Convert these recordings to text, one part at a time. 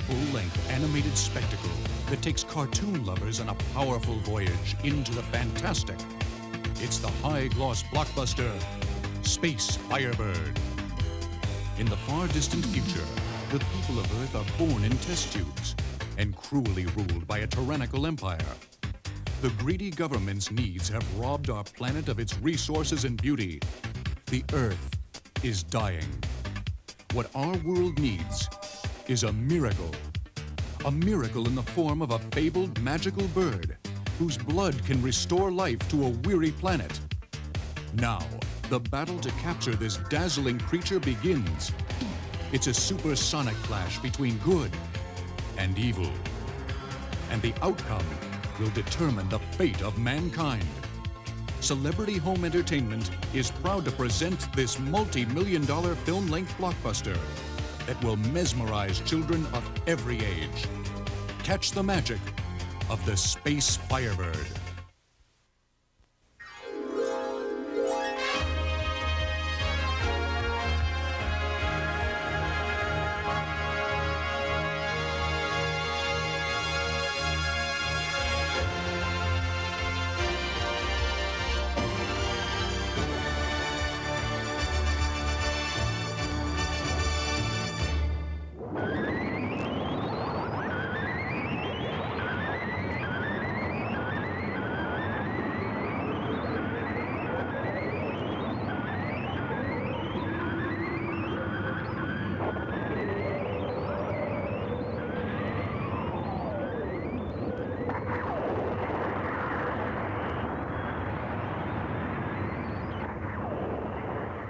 full-length animated spectacle that takes cartoon lovers on a powerful voyage into the fantastic. It's the high-gloss blockbuster, Space Firebird. In the far-distant future, the people of Earth are born in test tubes and cruelly ruled by a tyrannical empire. The greedy government's needs have robbed our planet of its resources and beauty. The Earth is dying. What our world needs is a miracle. A miracle in the form of a fabled magical bird whose blood can restore life to a weary planet. Now, the battle to capture this dazzling creature begins. It's a supersonic clash between good and evil. And the outcome will determine the fate of mankind. Celebrity Home Entertainment is proud to present this multi-million-dollar film-length blockbuster that will mesmerize children of every age. Catch the magic of the Space Firebird.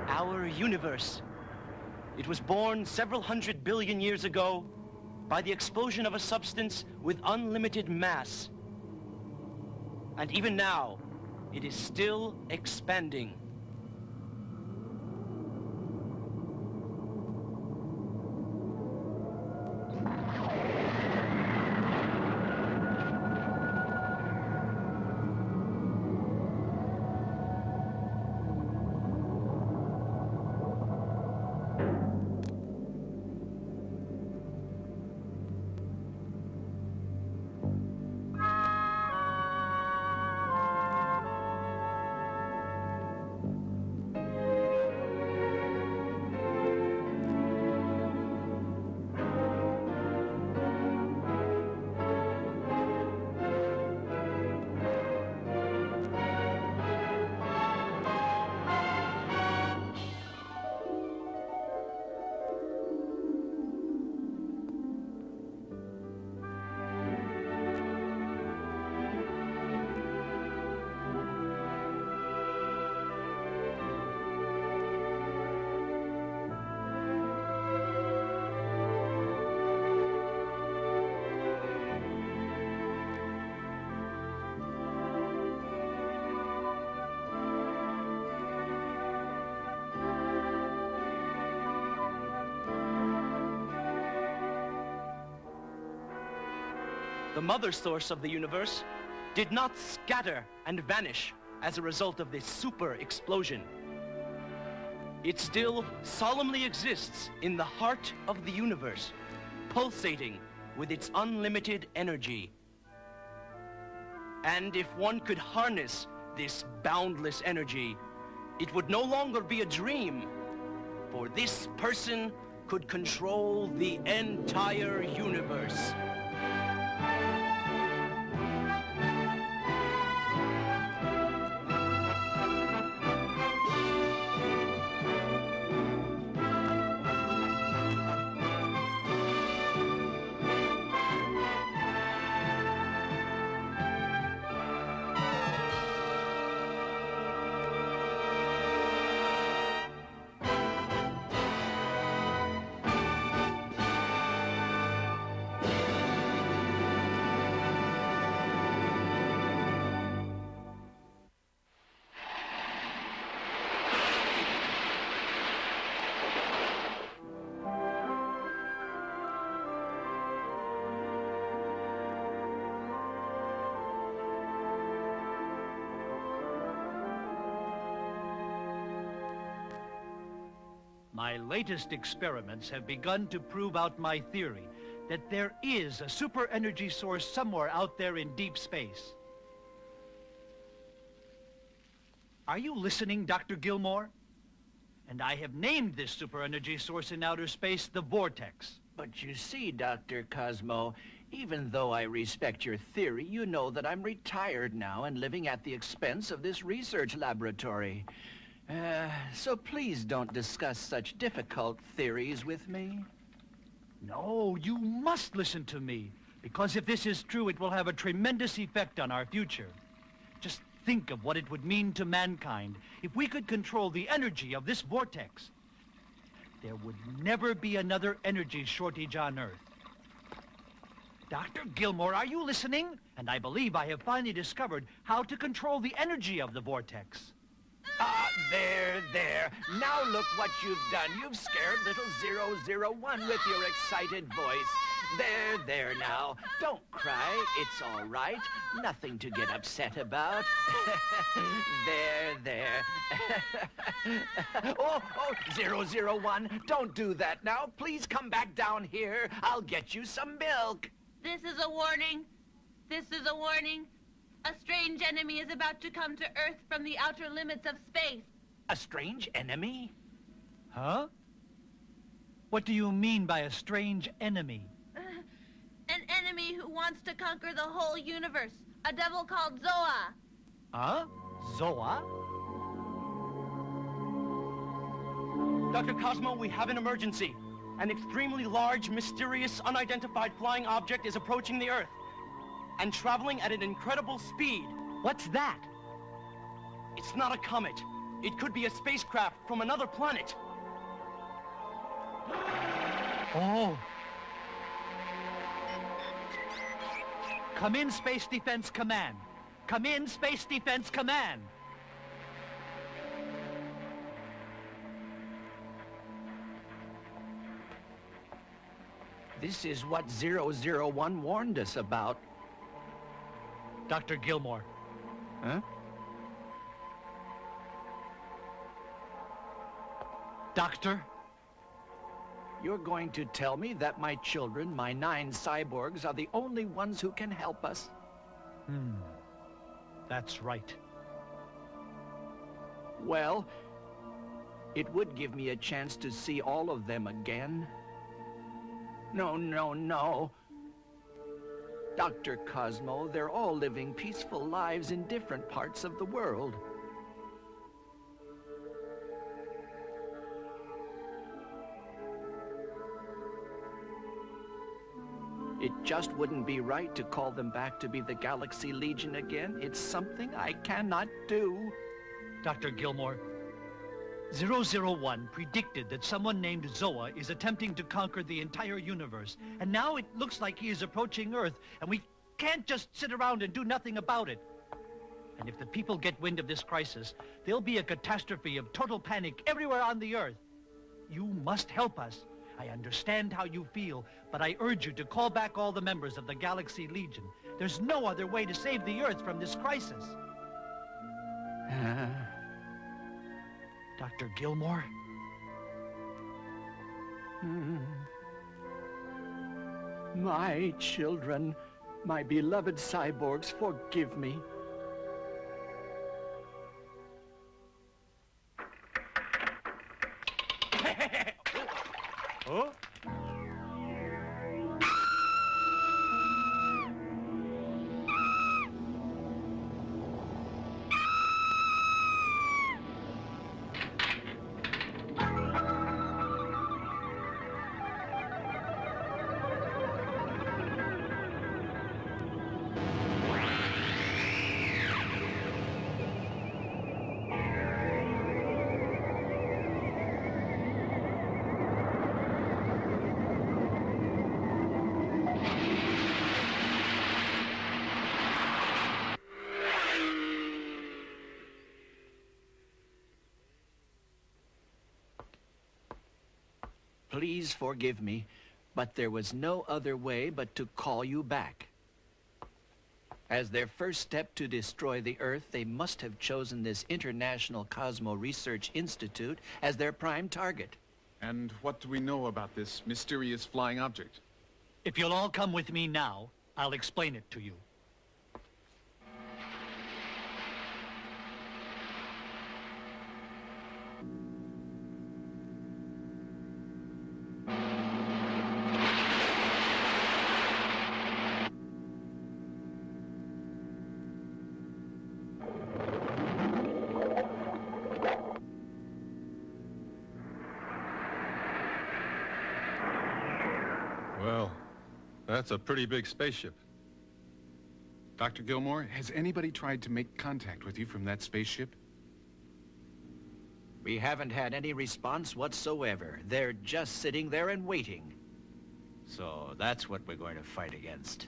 Our universe. It was born several hundred billion years ago by the explosion of a substance with unlimited mass. And even now, it is still expanding. The mother source of the universe did not scatter and vanish as a result of this super explosion. It still solemnly exists in the heart of the universe, pulsating with its unlimited energy. And if one could harness this boundless energy, it would no longer be a dream, for this person could control the entire universe. My latest experiments have begun to prove out my theory that there is a super energy source somewhere out there in deep space. Are you listening, Dr. Gilmore? And I have named this super energy source in outer space the Vortex. But you see, Dr. Cosmo, even though I respect your theory, you know that I'm retired now and living at the expense of this research laboratory. So please don't discuss such difficult theories with me. No, you must listen to me. Because if this is true, it will have a tremendous effect on our future. Just think of what it would mean to mankind if we could control the energy of this vortex. There would never be another energy shortage on Earth. Dr. Gilmore, are you listening? And I believe I have finally discovered how to control the energy of the vortex. There. Now look what you've done. You've scared little 001 with your excited voice. There now. Don't cry. It's all right. Nothing to get upset about. There. Oh, 001, don't do that now. Please come back down here. I'll get you some milk. This is a warning. This is a warning. A strange enemy is about to come to Earth from the outer limits of space. A strange enemy? Huh? What do you mean by a strange enemy? An enemy who wants to conquer the whole universe. A devil called Zoa. Huh? Zoa? Dr. Cosmo, we have an emergency. An extremely large, mysterious, unidentified flying object is approaching the Earth and traveling at an incredible speed. What's that? It's not a comet. It could be a spacecraft from another planet. Oh. Come in, Space Defense Command. Come in, Space Defense Command. This is what 001 warned us about. Dr. Gilmore. Huh? Doctor? You're going to tell me that my children, my 9 cyborgs, are the only ones who can help us? That's right. Well, it would give me a chance to see all of them again. No. Dr. Cosmo, they're all living peaceful lives in different parts of the world. It just wouldn't be right to call them back to be the Galaxy Legion again. It's something I cannot do. Dr. Gilmore, 001 predicted that someone named Zoa is attempting to conquer the entire universe. And now it looks like he is approaching Earth, and we can't just sit around and do nothing about it. And if the people get wind of this crisis, there'll be a catastrophe of total panic everywhere on the Earth. You must help us. I understand how you feel, but I urge you to call back all the members of the Galaxy Legion. There's no other way to save the Earth from this crisis. Dr. Gilmore? My children, my beloved cyborgs, forgive me. Huh? Please forgive me, but there was no other way but to call you back. As their first step to destroy the Earth, they must have chosen this International Cosmo Research Institute as their prime target. And what do we know about this mysterious flying object? If you'll all come with me now, I'll explain it to you. Well, that's a pretty big spaceship. Dr. Gilmore, has anybody tried to make contact with you from that spaceship? We haven't had any response whatsoever. They're just sitting there and waiting. So that's what we're going to fight against.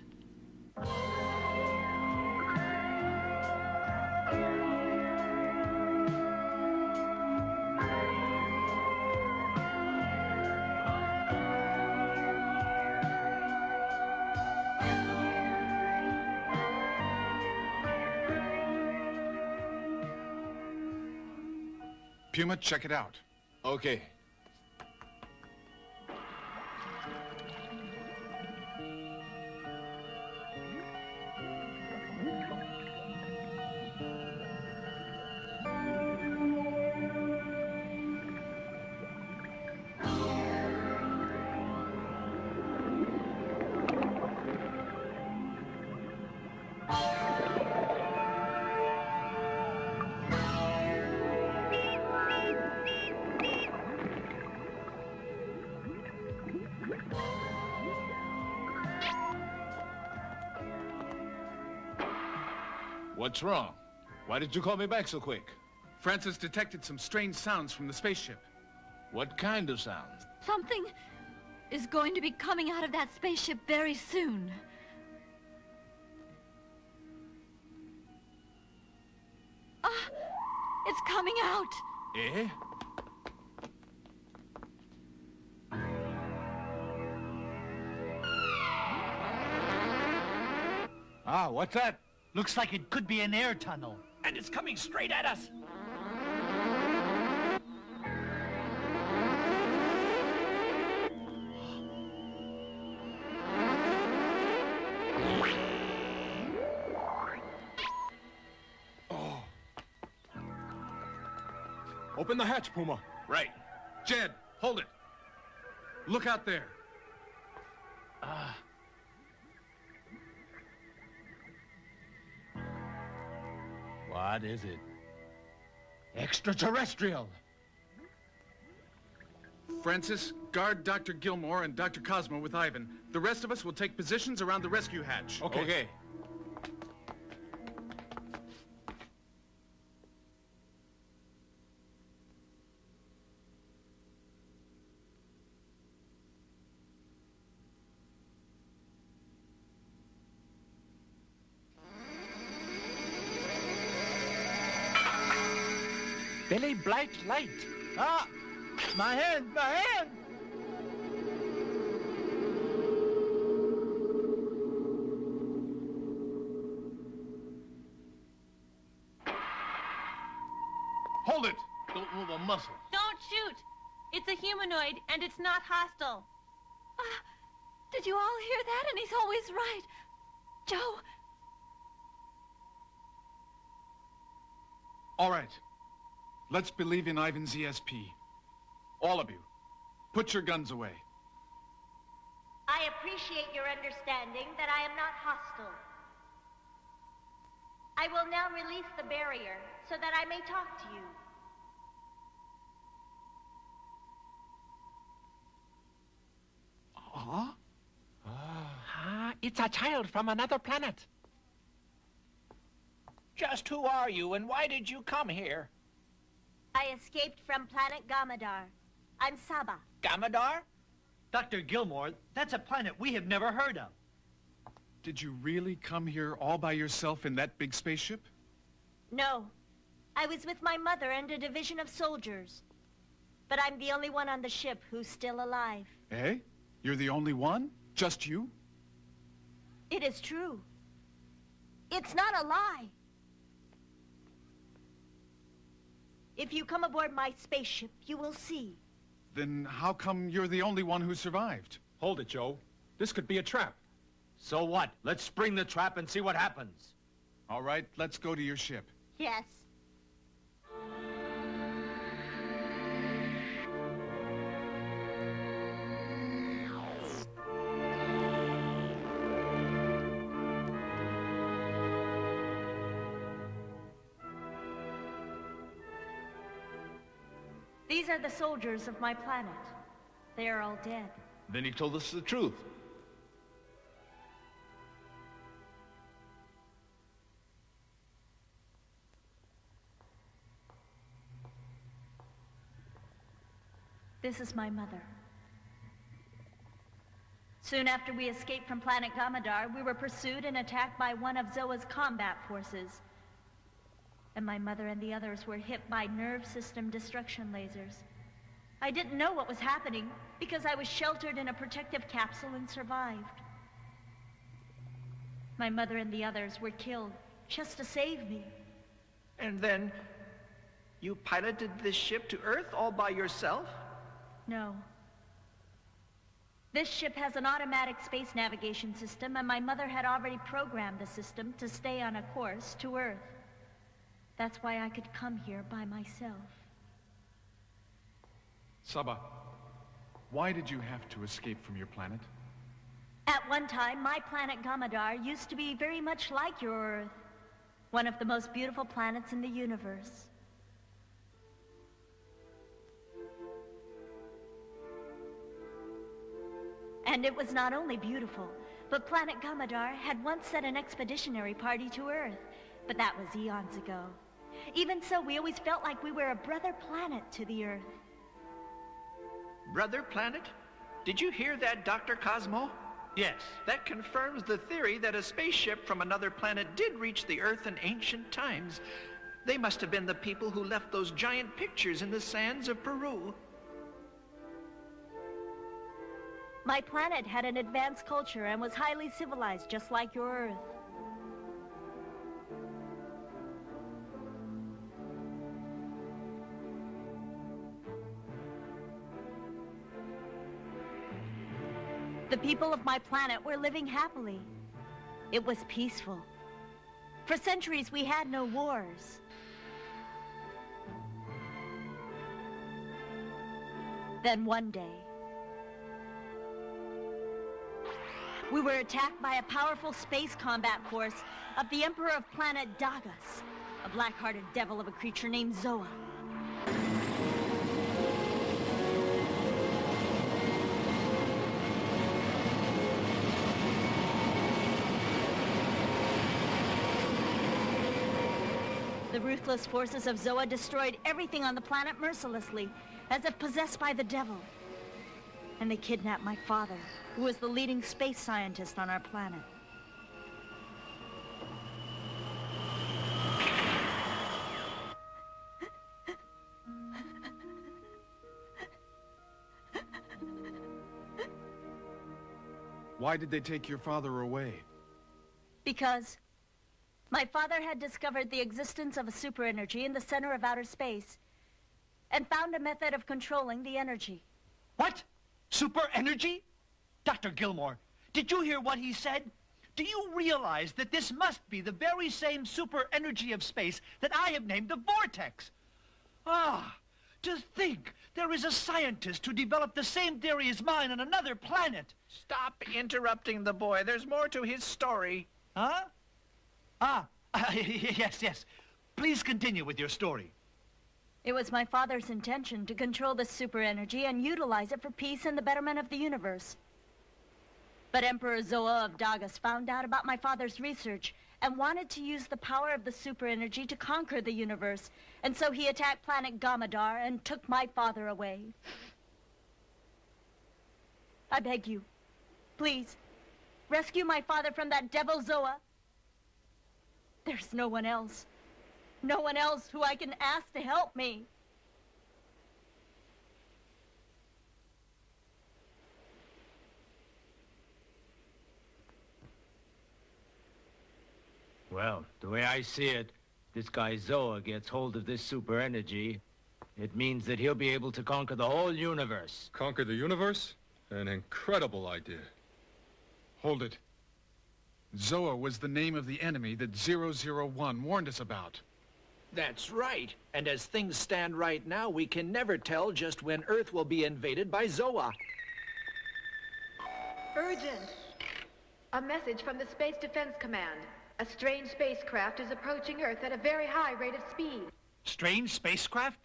Puma, check it out. Okay. What's wrong? Why did you call me back so quick? Francis detected some strange sounds from the spaceship. What kind of sounds? Something is going to be coming out of that spaceship very soon. It's coming out. Eh? Ah, what's that? Looks like it could be an air tunnel. And it's coming straight at us! Oh. Open the hatch, Puma. Right. Jed, hold it. Look out there. What is it? Extraterrestrial. Francis, guard Dr. Gilmore and Dr. Cosmo with Ivan. The rest of us will take positions around the rescue hatch. Okay. Very bright light. Ah! My hand! My hand! Hold it! Don't move a muscle. Don't shoot! It's a humanoid, and it's not hostile. Did you all hear that? And he's always right. Joe. All right. Let's believe in Ivan's ESP. All of you, put your guns away. I appreciate your understanding that I am not hostile. I will now release the barrier so that I may talk to you. It's a child from another planet. Just who are you, and why did you come here? I escaped from planet Gamadar. I'm Saba. Gamadar? Dr. Gilmore, that's a planet we have never heard of. Did you really come here all by yourself in that big spaceship? No. I was with my mother and a division of soldiers. But I'm the only one on the ship who's still alive. Eh? You're the only one? Just you? It is true. It's not a lie. If you come aboard my spaceship, you will see. Then how come you're the only one who survived? Hold it, Joe. This could be a trap. So what? Let's spring the trap and see what happens. All right, let's go to your ship. Yes. These are the soldiers of my planet. They are all dead. Then he told us the truth. This is my mother. Soon after we escaped from planet Gamadar, we were pursued and attacked by one of Zoa's combat forces. And my mother and the others were hit by nerve system destruction lasers. I didn't know what was happening because I was sheltered in a protective capsule and survived. My mother and the others were killed just to save me. And then you piloted this ship to Earth all by yourself? No. This ship has an automatic space navigation system, and my mother had already programmed the system to stay on a course to Earth. That's why I could come here by myself. Saba, why did you have to escape from your planet? At one time, my planet Gamadar used to be very much like your Earth. One of the most beautiful planets in the universe. And it was not only beautiful, but planet Gamadar had once sent an expeditionary party to Earth. But that was eons ago. Even so, we always felt like we were a brother planet to the Earth. Brother planet? Did you hear that, Dr. Cosmo? Yes. That confirms the theory that a spaceship from another planet did reach the Earth in ancient times. They must have been the people who left those giant pictures in the sands of Peru. My planet had an advanced culture and was highly civilized, just like your Earth. The people of my planet were living happily. It was peaceful. For centuries, we had no wars. Then one day, we were attacked by a powerful space combat force of the Emperor of planet Dagas, a black-hearted devil of a creature named Zoa. The ruthless forces of Zoa destroyed everything on the planet mercilessly, as if possessed by the devil. And they kidnapped my father, who was the leading space scientist on our planet. Why did they take your father away? Because my father had discovered the existence of a super energy in the center of outer space and found a method of controlling the energy. What? Super energy? Dr. Gilmore, did you hear what he said? Do you realize that this must be the very same super energy of space that I have named the Vortex? Ah, to think there is a scientist who developed the same theory as mine on another planet. Stop interrupting the boy. There's more to his story. Huh? Yes. Please continue with your story. It was my father's intention to control this super energy and utilize it for peace and the betterment of the universe. But Emperor Zoa of Dagas found out about my father's research and wanted to use the power of the super energy to conquer the universe. And so he attacked planet Gamadar and took my father away. I beg you, please, rescue my father from that devil Zoa. There's no one else who I can ask to help me. Well, the way I see it, this guy Zoa gets hold of this super energy. It means that he'll be able to conquer the whole universe. Conquer the universe? An incredible idea. Hold it. Zoa was the name of the enemy that 001 warned us about. That's right. And as things stand right now, we can never tell just when Earth will be invaded by Zoa. Urgent! A message from the Space Defense Command. A strange spacecraft is approaching Earth at a very high rate of speed. Strange spacecraft?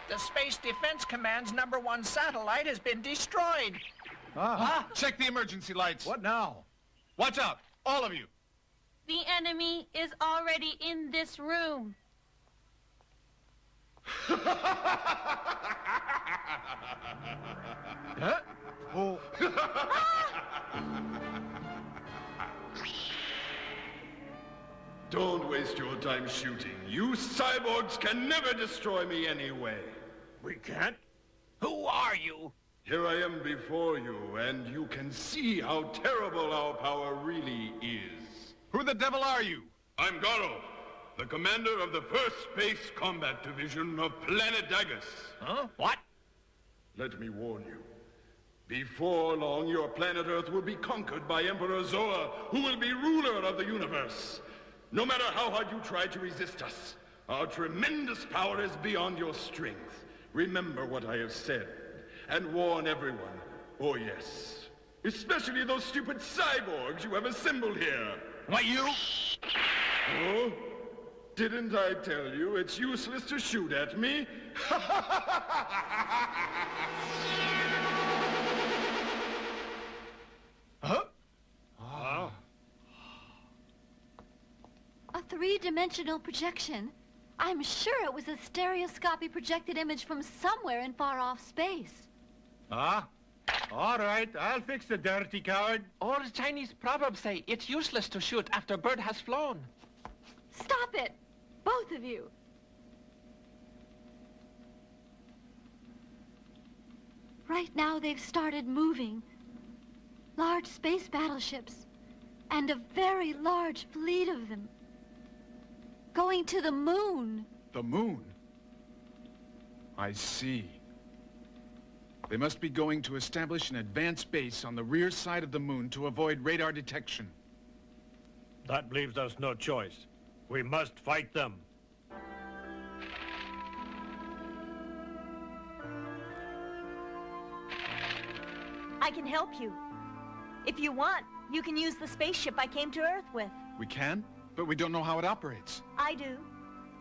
The Space Defense Command's #1 satellite has been destroyed. Check the emergency lights. What now? Watch out, all of you. The enemy is already in this room. Huh? Oh. Don't waste your time shooting. You cyborgs can never destroy me anyway. We can't? Who are you? Here I am before you, and you can see how terrible our power really is. Who the devil are you? I'm Garo, the commander of the 1st Space Combat Division of planet Dagas. Huh? What? Let me warn you. Before long, your planet Earth will be conquered by Emperor Zoa, who will be ruler of the universe. No matter how hard you try to resist us, our tremendous power is beyond your strength. Remember what I have said, and warn everyone. Oh yes, especially those stupid cyborgs you have assembled here. What, you? Oh? Didn't I tell you it's useless to shoot at me? Huh? A three-dimensional projection. I'm sure it was a stereoscopy projected image from somewhere in far-off space. All right, I'll fix the dirty coward. Or Chinese proverbs say it's useless to shoot after bird has flown. Stop it! Both of you! Right now they've started moving. Large space battleships. And a very large fleet of them. Going to the moon. The moon? I see. They must be going to establish an advanced base on the rear side of the moon to avoid radar detection. That leaves us no choice. We must fight them. I can help you. If you want, you can use the spaceship I came to Earth with. We can, but we don't know how it operates. I do.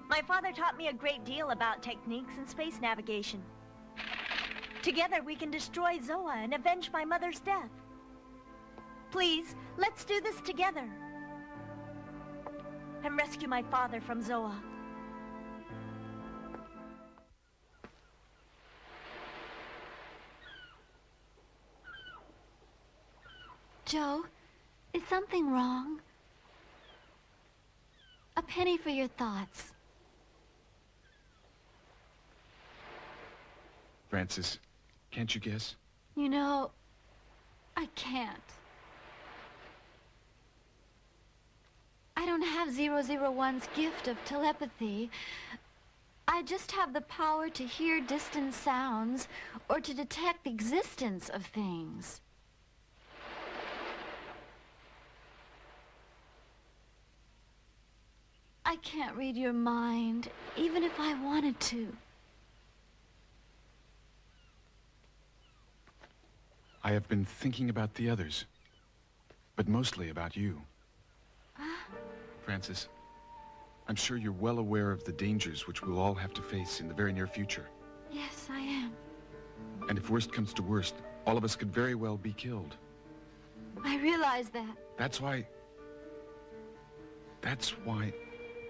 My father taught me a great deal about techniques in space navigation. Together we can destroy Zoa and avenge my mother's death. Please, let's do this together. And rescue my father from Zoa. Joe, is something wrong? A penny for your thoughts. Francis, can't you guess? You know, I can't. I don't have 001's gift of telepathy. I just have the power to hear distant sounds or to detect the existence of things. I can't read your mind, even if I wanted to. I have been thinking about the others, but mostly about you. Francis, I'm sure you're well aware of the dangers which we'll all have to face in the very near future. Yes, I am. And if worst comes to worst, all of us could very well be killed. I realize that. That's why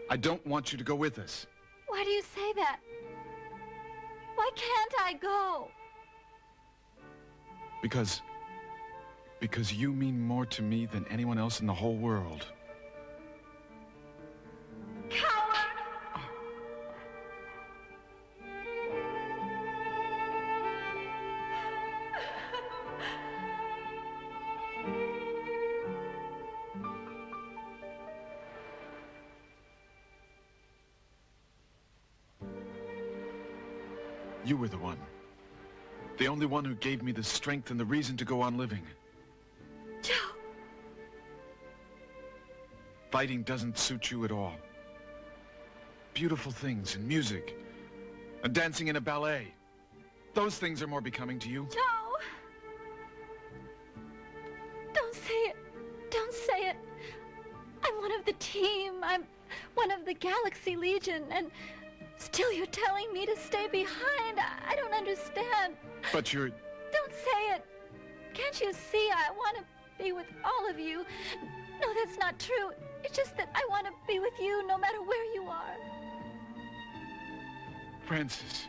I don't want you to go with us. Why do you say that? Why can't I go? Because you mean more to me than anyone else in the whole world. Coward! You were the one. The only one who gave me the strength and the reason to go on living. Joe! Fighting doesn't suit you at all. Beautiful things and music, and dancing in a ballet. Those things are more becoming to you. Joe! Don't say it. Don't say it. I'm one of the team. I'm one of the Galaxy Legion, and still you're telling me to stay behind. I don't understand. But you're... Don't say it. Can't you see I want to be with all of you? No, that's not true. It's just that I want to be with you no matter where you are. Francis.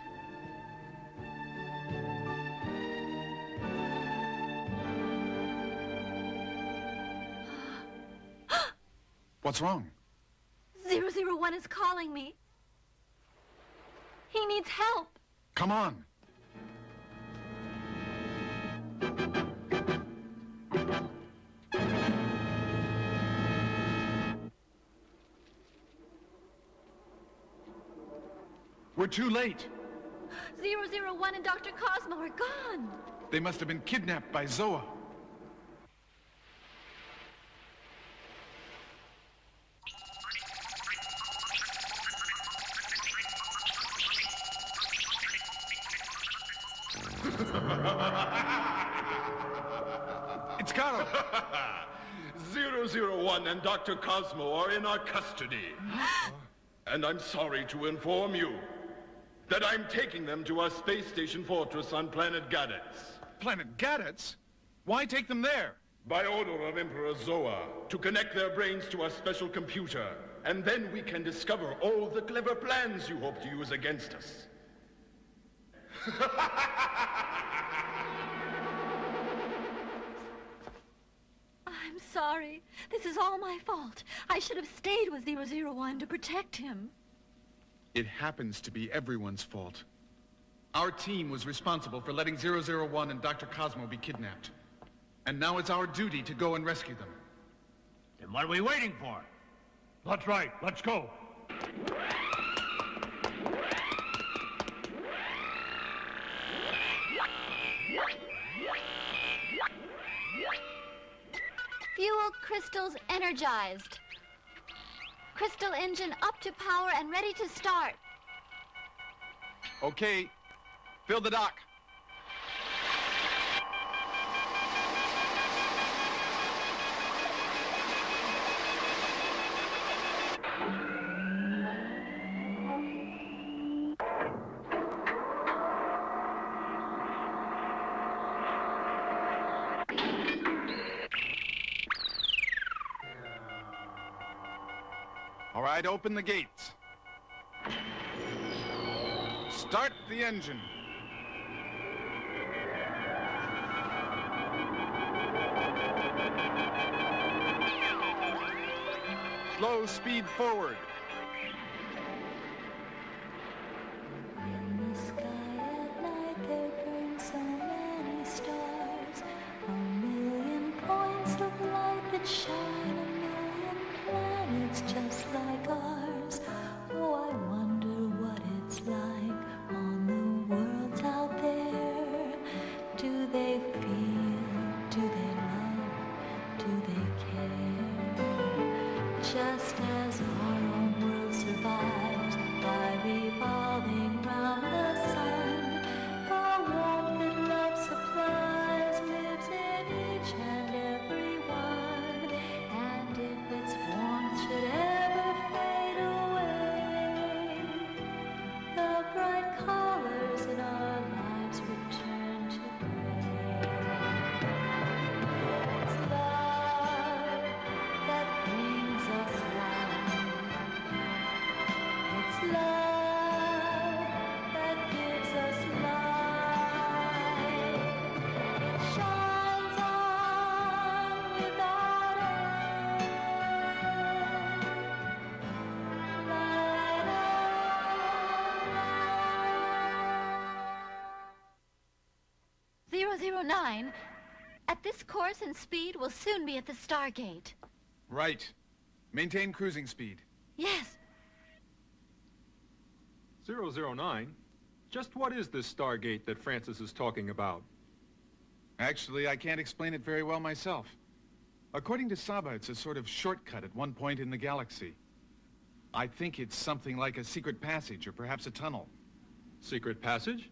What's wrong? 001 is calling me. He needs help. Come on. We're too late. 001 and Dr. Cosmo are gone. They must have been kidnapped by Zoa. It's got him. 001 and Dr. Cosmo are in our custody. And I'm sorry to inform you that I'm taking them to our space station fortress on planet Dagas. Planet Dagas? Why take them there? By order of Emperor Zoa, to connect their brains to our special computer. And then we can discover all the clever plans you hope to use against us. I'm sorry. This is all my fault. I should have stayed with 001 to protect him. It happens to be everyone's fault. Our team was responsible for letting 001 and Dr. Cosmo be kidnapped. And now it's our duty to go and rescue them. Then what are we waiting for? That's right. Let's go. Fuel crystals energized. Crystal engine up to power and ready to start. Okay. Fill the dock. All right, open the gates. Start the engine. Slow speed forward. In the sky at night there burn so many stars, a million points of light that shine, a million planets just like ours. Oh, I wonder what it's like on the worlds out there. Do they feel? Do they love? Do they care? Just as our own world survives by revolving round the sun, the warmth that love supplies lives in each and every one. And if its warmth should ever fade away, the bright colors in our lives return to gray. It's love that brings us life. It's love that gives us life. It shines on without end. Light on. 009, at this course and speed, we'll soon be at the Stargate. Right. Maintain cruising speed. Yes. 009, Just what is this Stargate that Francis is talking about? Actually, I can't explain it very well myself. According to Saba, it's a sort of shortcut at one point in the galaxy. I think it's something like a secret passage or perhaps a tunnel. Secret passage?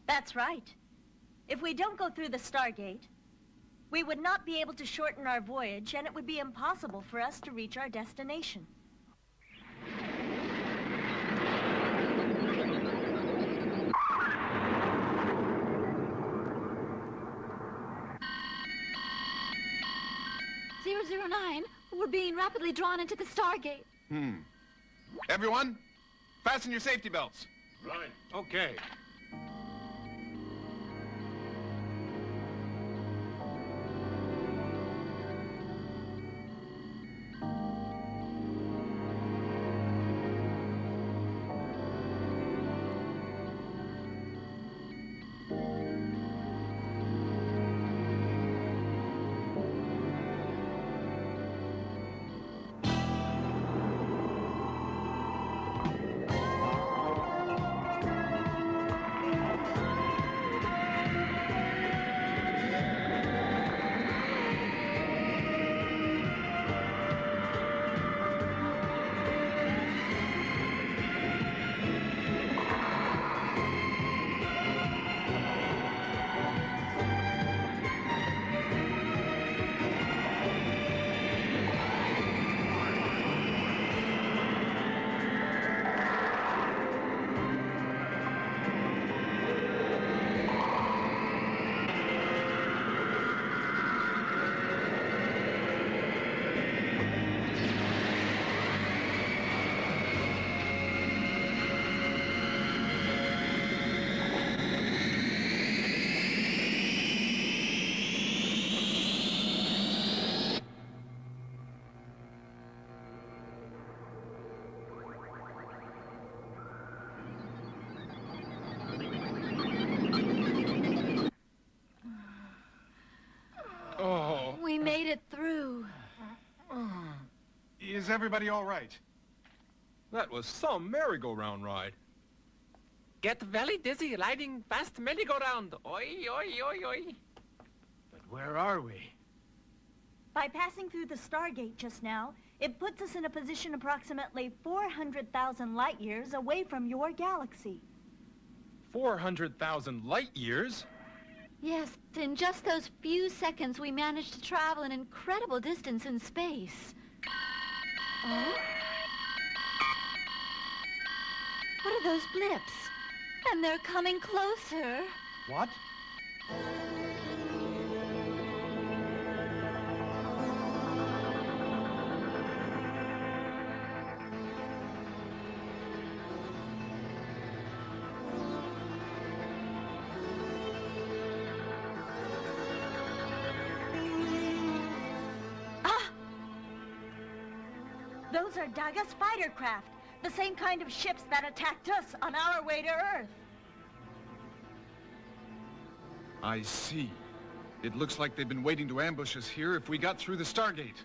That's right. If we don't go through the Stargate, we would not be able to shorten our voyage, and it would be impossible for us to reach our destination. 009, we're being rapidly drawn into the Stargate. Everyone, fasten your safety belts. Right. Okay. We made it through. Is everybody all right? That was some merry-go-round ride. Get very dizzy riding fast merry-go-round. Oi, oi, oi, oi. But where are we? By passing through the Stargate just now, it puts us in a position approximately 400,000 light years away from your galaxy. 400,000 light years? Yes, in just those few seconds, we managed to travel an incredible distance in space. Oh? What are those blips? And they're coming closer. What? Those are Dagas fighter craft, the same kind of ships that attacked us on our way to Earth. I see. It looks like they've been waiting to ambush us here if we got through the Stargate.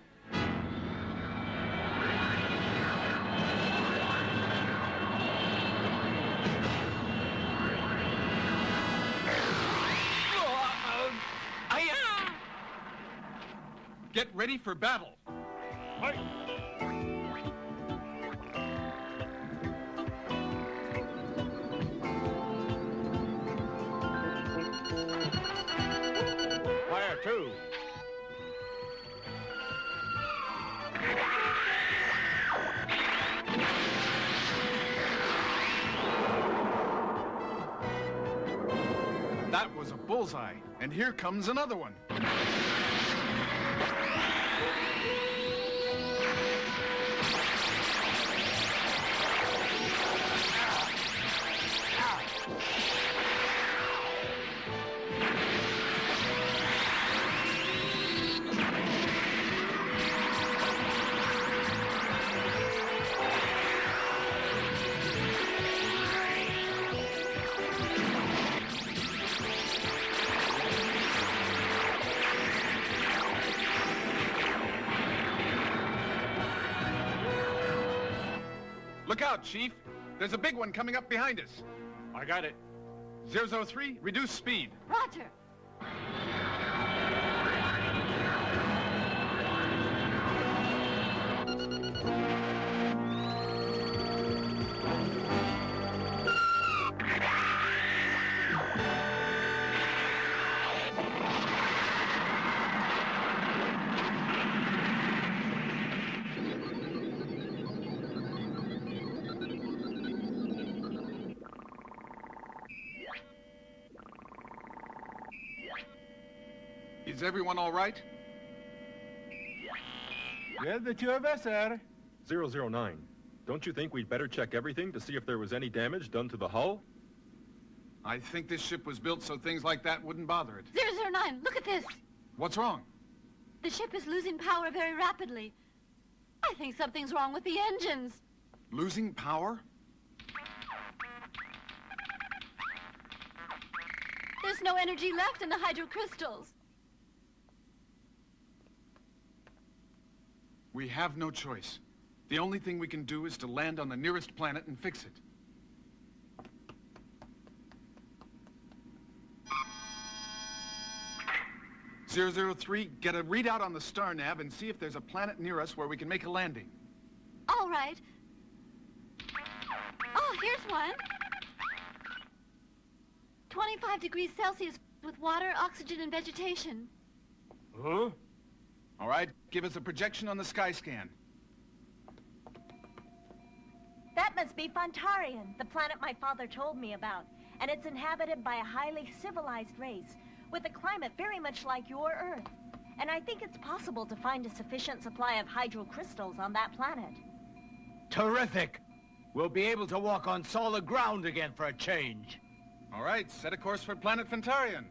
Get ready for battle. Fight! Fire two. That was a bullseye, and here comes another one. Look out, Chief. There's a big one coming up behind us. I I got it. 003, reduce speed. Roger. Is everyone all right? Well, the two of us are. 009, don't you think we'd better check everything to see if there was any damage done to the hull? I think this ship was built so things like that wouldn't bother it. 009, look at this. What's wrong? The ship is losing power very rapidly. I think something's wrong with the engines. Losing power? There's no energy left in the hydrocrystals. We have no choice. The only thing we can do is to land on the nearest planet and fix it. .003, get a readout on the star nav and see if there's a planet near us where we can make a landing. All right. Oh, here's one. 25 degrees Celsius with water, oxygen, and vegetation. Huh? All right, give us a projection on the sky scan. That must be Fontarian, the planet my father told me about. And it's inhabited by a highly civilized race with a climate very much like your Earth. And I think it's possible to find a sufficient supply of hydrocrystals on that planet. Terrific! We'll be able to walk on solid ground again for a change. All right, set a course for planet Fontarian.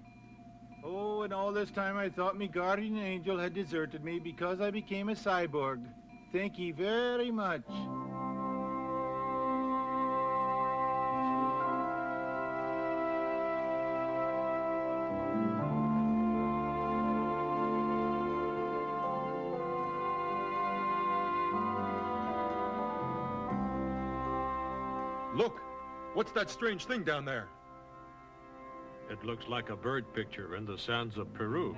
Oh, and all this time I thought me guardian angel had deserted me because I became a cyborg. Thank you very much. Look! What's that strange thing down there? It looks like a bird picture in the sands of Peru.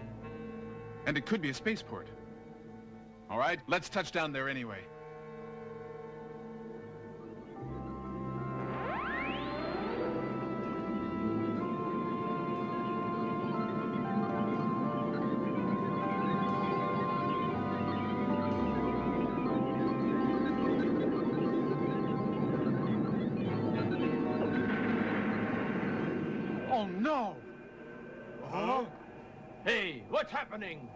And it could be a spaceport. All right, let's touch down there anyway. Oh, no! Huh? Hey, what's happening?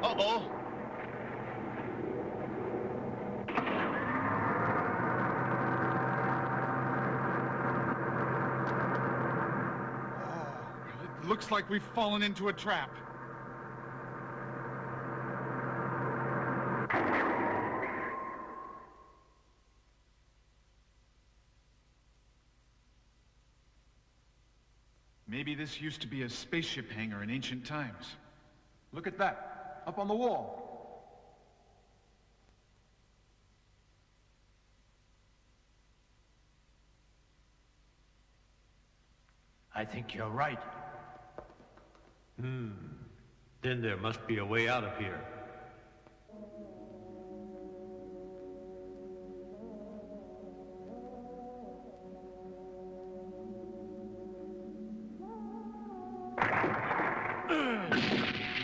Uh-oh! Looks like we've fallen into a trap. Maybe this used to be a spaceship hangar in ancient times. Look at that, up on the wall. I think you're right. Then there must be a way out of here.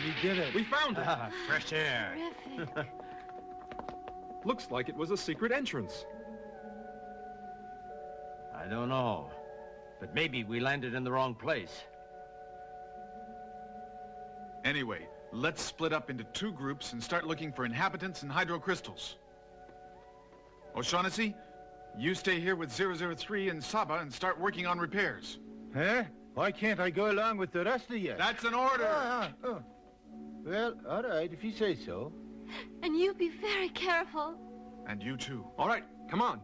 We did it. We found it! Fresh air. Terrific. Looks like it was a secret entrance. I don't know, but maybe we landed in the wrong place. Anyway, let's split up into two groups and start looking for inhabitants and hydrocrystals. O'Shaughnessy, you stay here with 003 and Saba and start working on repairs. Huh? Why can't I go along with the rest of you? That's an order! Well, all right, if you say so. And you be very careful. And you too. All right, come on.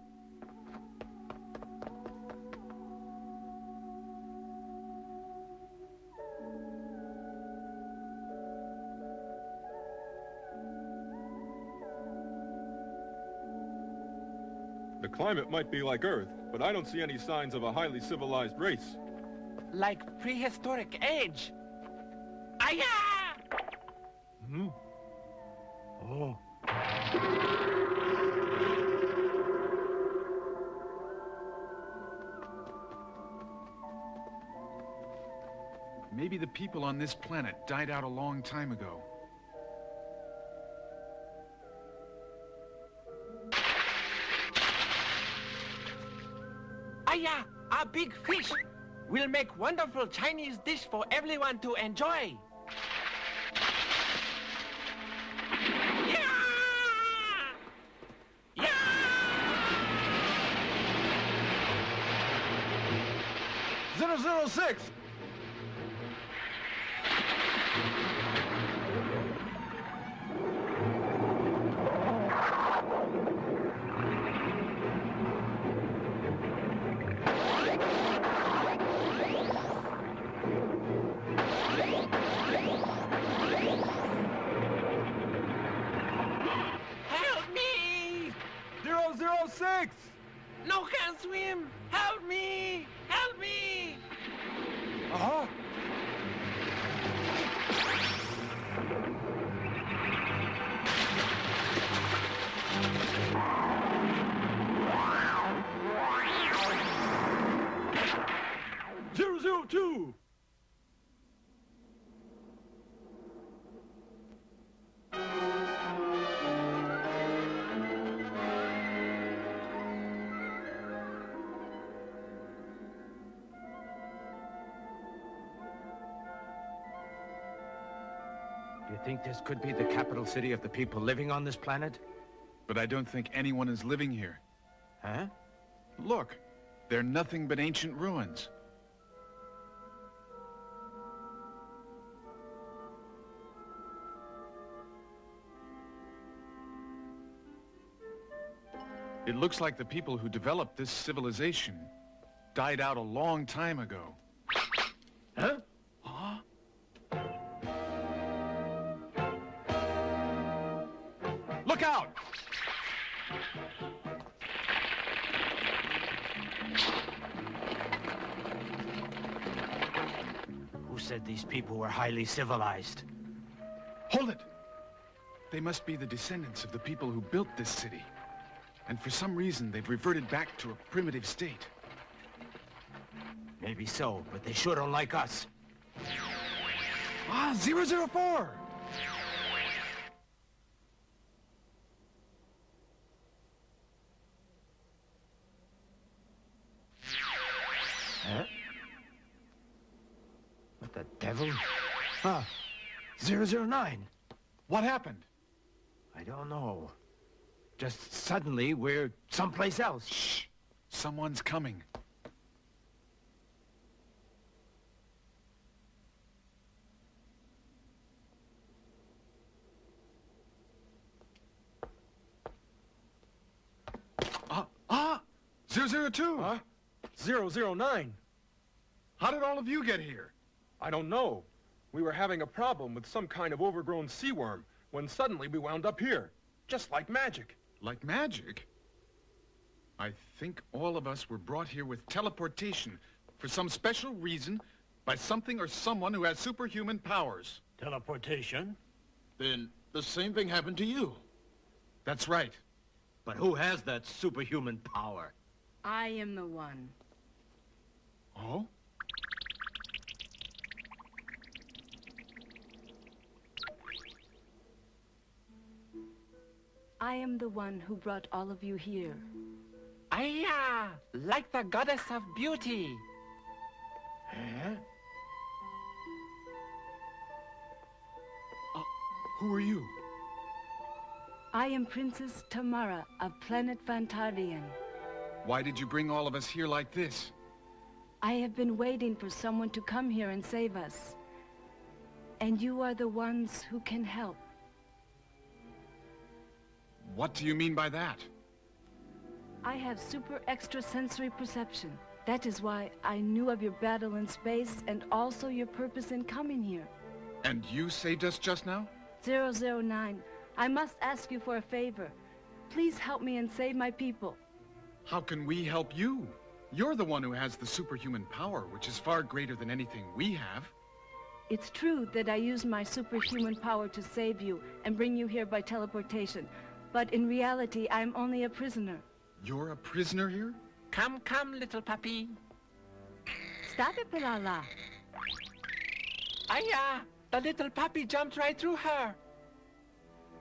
The climate might be like Earth, but I don't see any signs of a highly civilized race. Like prehistoric age. Aya! Hmm? Oh. Maybe the people on this planet died out a long time ago. Aya! A big fish! We'll make wonderful Chinese dish for everyone to enjoy. Zero 006! Help me! 006! No can swim! Help me! Help me! Uh-huh. Zero 02! Do you think this could be the capital city of the people living on this planet? But I don't think anyone is living here. Huh? Look, they're nothing but ancient ruins. It looks like the people who developed this civilization died out a long time ago. Huh? Look out! Who said these people were highly civilized? Hold it! They must be the descendants of the people who built this city. And for some reason, they've reverted back to a primitive state. Maybe so, but they sure don't like us. Ah, 004! Huh? What the devil? Ah, 009. What happened? I don't know. Just suddenly, we're someplace else. Shh! Someone's coming. Ah! 002! Huh? 009. How did all of you get here? I don't know. We were having a problem with some kind of overgrown sea worm when suddenly we wound up here. Just like magic. Like magic? I think all of us were brought here with teleportation for some special reason by something or someone who has superhuman powers. Teleportation? Then the same thing happened to you. That's right. But who has that superhuman power? I am the one. Oh? I am the one who brought all of you here. Aya! Like the goddess of beauty. Huh? Who are you? I am Princess Tamara of planet Fantarian. Why did you bring all of us here like this? I have been waiting for someone to come here and save us. And you are the ones who can help. What do you mean by that? I have super extrasensory perception. That is why I knew of your battle in space and also your purpose in coming here. And you saved us just now? 009, I must ask you for a favor. Please help me and save my people. How can we help you? You're the one who has the superhuman power, which is far greater than anything we have. It's true that I used my superhuman power to save you and bring you here by teleportation. But in reality, I'm only a prisoner. You're a prisoner here? Come, come, little puppy. Stop it, Pilala. Aya! The little puppy jumped right through her.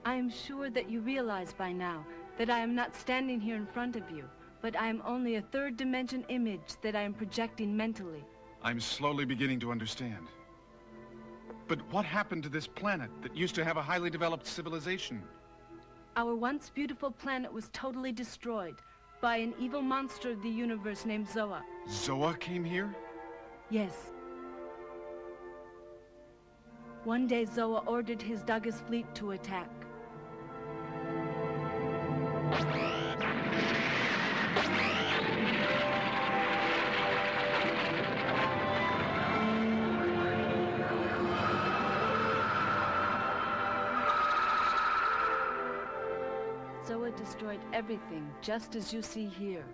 I am sure that you realize by now that I am not standing here in front of you, but I am only a third-dimension image that I am projecting mentally. I'm slowly beginning to understand. But what happened to this planet that used to have a highly developed civilization? Our once beautiful planet was totally destroyed by an evil monster of the universe named Zoa. Zoa came here? Yes. One day Zoa ordered his Dagas fleet to attack. Zoa destroyed everything, just as you see here.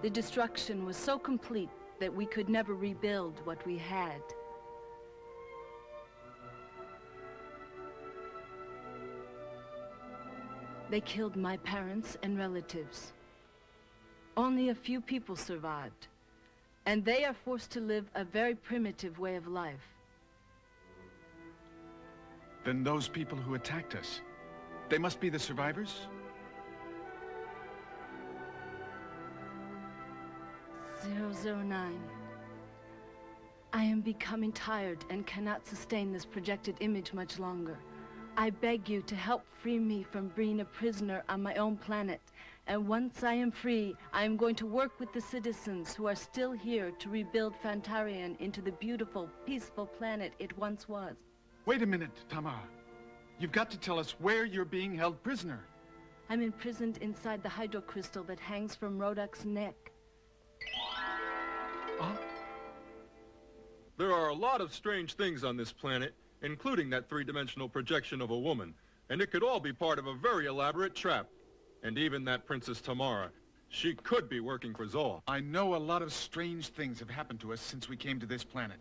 The destruction was so complete that we could never rebuild what we had. They killed my parents and relatives. Only a few people survived, and they are forced to live a very primitive way of life. Then those people who attacked us, they must be the survivors? 009. I am becoming tired and cannot sustain this projected image much longer. I beg you to help free me from being a prisoner on my own planet. And once I am free, I am going to work with the citizens who are still here to rebuild Fantarian into the beautiful, peaceful planet it once was. Wait a minute, Tamara. You've got to tell us where you're being held prisoner. I'm imprisoned inside the hydro crystal that hangs from Rodak's neck. Huh? There are a lot of strange things on this planet, including that three-dimensional projection of a woman, and it could all be part of a very elaborate trap. And even that Princess Tamara, she could be working for Zoa. I know a lot of strange things have happened to us since we came to this planet,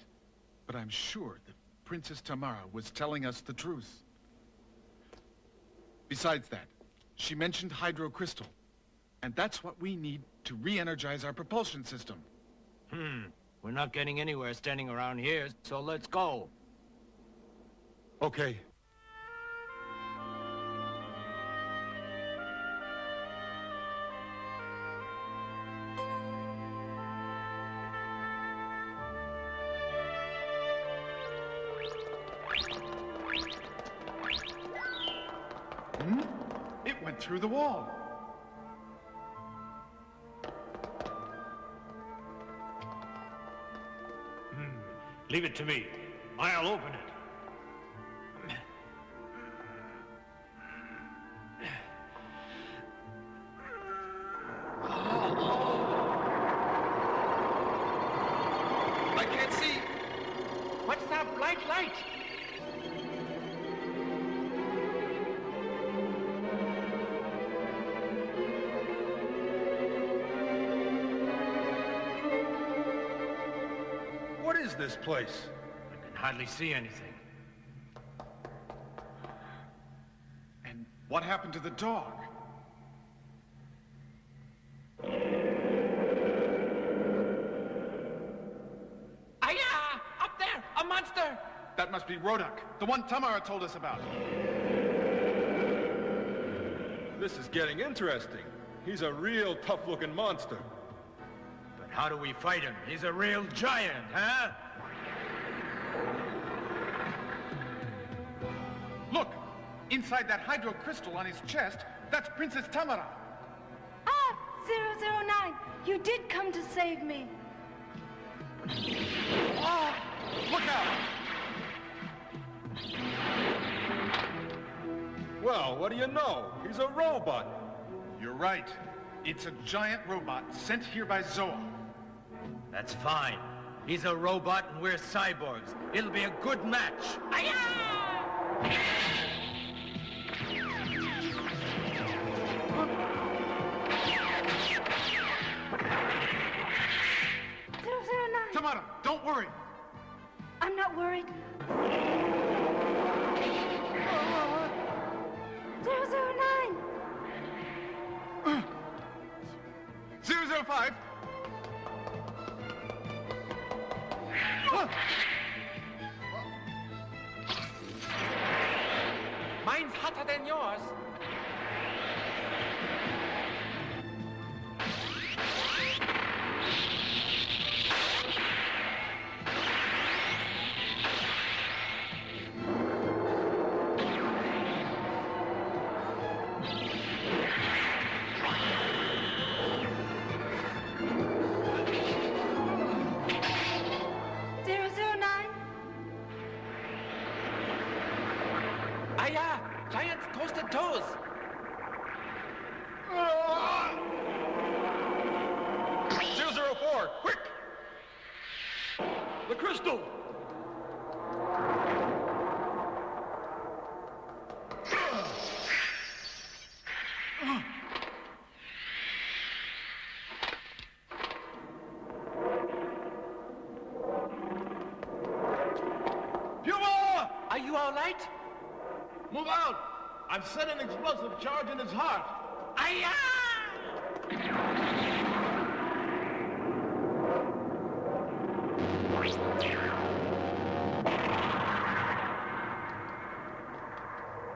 but I'm sure that Princess Tamara was telling us the truth. Besides that, she mentioned hydro crystal, and that's what we need to re-energize our propulsion system. We're not getting anywhere standing around here, so let's go. Okay. It went through the wall. Leave it to me. I'll open it. I can't see. What's that bright light? What is this place? I can hardly see anything. And what happened to the dog? Aya! Up there! A monster! That must be Rodak, the one Tamara told us about. This is getting interesting. He's a real tough-looking monster. But how do we fight him? He's a real giant, huh? Look! Inside that hydro crystal on his chest, that's Princess Tamara. Ah! 009! You did come to save me! Oh! Look out! Well, what do you know? He's a robot. You're right. It's a giant robot sent here by Zoa. That's fine. He's a robot and we're cyborgs. It'll be a good match. Hi-ya! 009. Tamara, don't worry. I'm not worried. 009. 005. Mine's hotter than yours. Giant's toasted toes! 004, quick! The crystal! Puma! Are you all right? Move out! I've set an explosive charge in his heart. Aye-ya!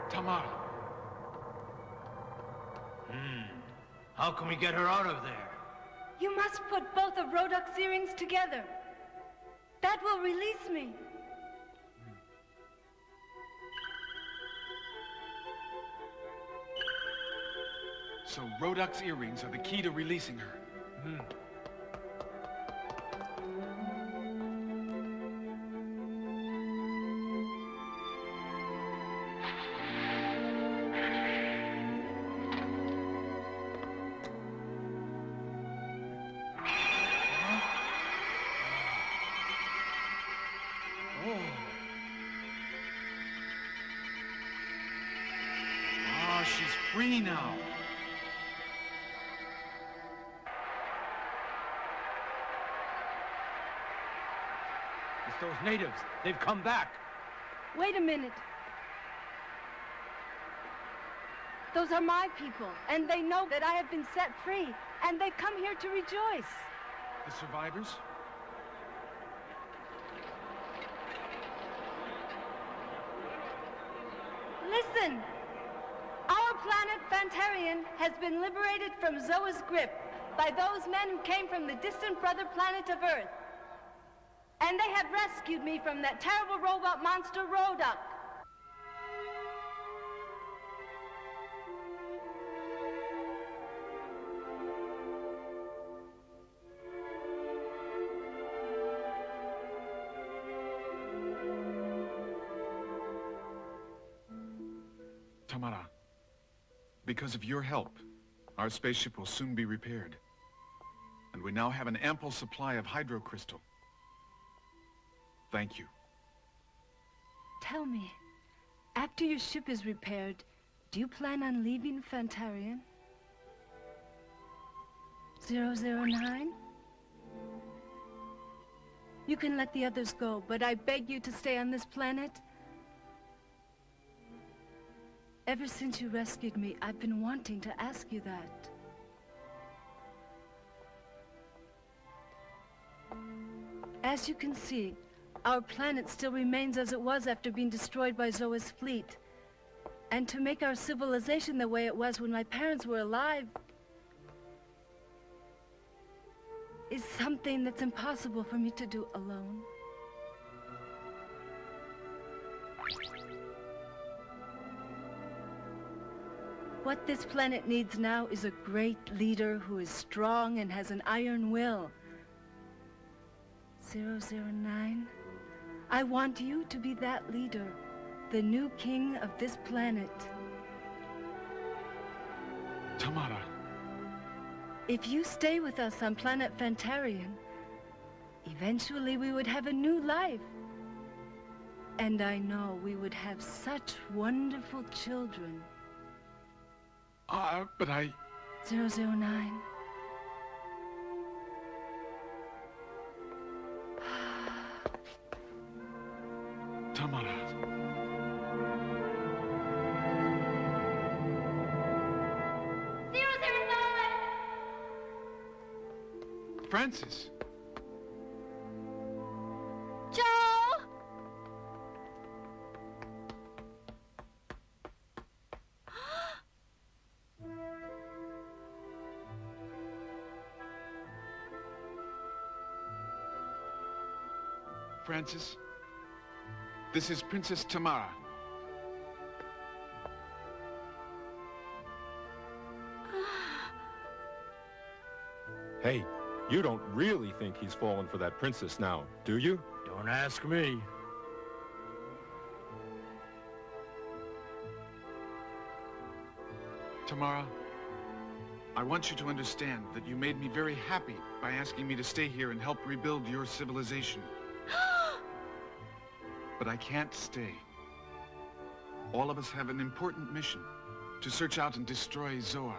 Tamara. How can we get her out of there? You must put both of Rodok's earrings together. That will release me. So Rodok's earrings are the key to releasing her. Oh, she's free now. It's those natives. They've come back. Wait a minute. Those are my people, and they know that I have been set free, and they've come here to rejoice. The survivors? Listen! Our planet, Fantarian, has been liberated from Zoa's grip by those men who came from the distant brother planet of Earth. And they have rescued me from that terrible robot monster, Rodok. Tamara, because of your help, our spaceship will soon be repaired. And we now have an ample supply of hydrocrystal. Thank you. Tell me, after your ship is repaired, do you plan on leaving Fantarian? 009? You can let the others go, but I beg you to stay on this planet. Ever since you rescued me, I've been wanting to ask you that. As you can see, our planet still remains as it was after being destroyed by Zoa's fleet. And to make our civilization the way it was when my parents were alive is something that's impossible for me to do alone. What this planet needs now is a great leader who is strong and has an iron will. 009, I want you to be that leader, the new king of this planet. Tamara. If you stay with us on planet Fantarian, eventually we would have a new life. And I know we would have such wonderful children. But I... 009. Tamara. Francis. Joe! Francis, this is Princess Tamara. Hey, you don't really think he's fallen for that princess now, do you? Don't ask me. Tamara, I want you to understand that you made me very happy by asking me to stay here and help rebuild your civilization. But I can't stay. All of us have an important mission to search out and destroy Zoa.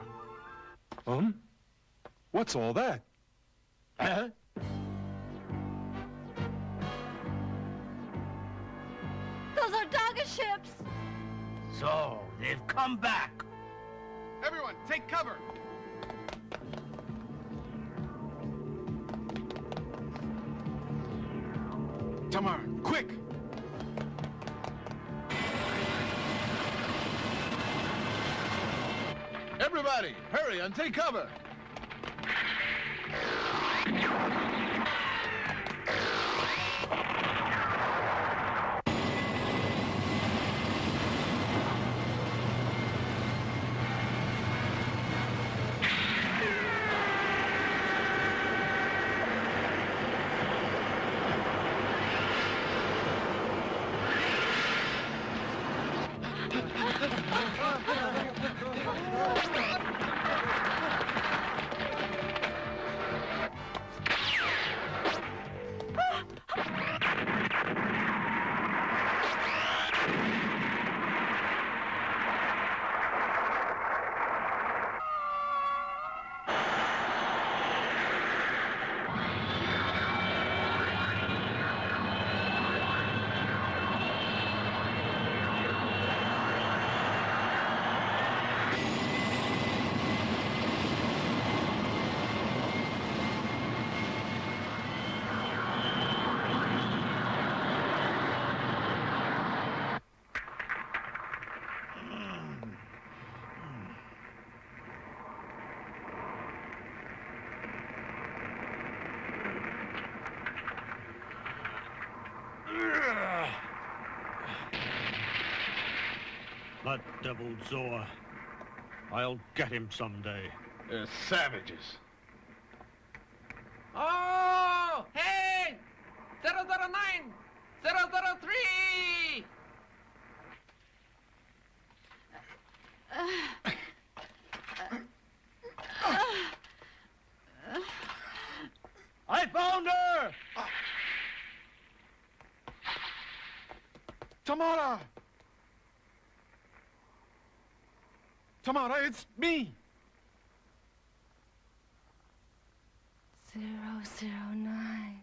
What's all that? Those are Dagas ships! So, they've come back. Everyone, take cover! Tamara, quick! Everybody, hurry and take cover! That devil Zoa. I'll get him someday. They're savages. Oh! Hey! 009! 003! I found her! Tamara! Tamara, it's me! 009.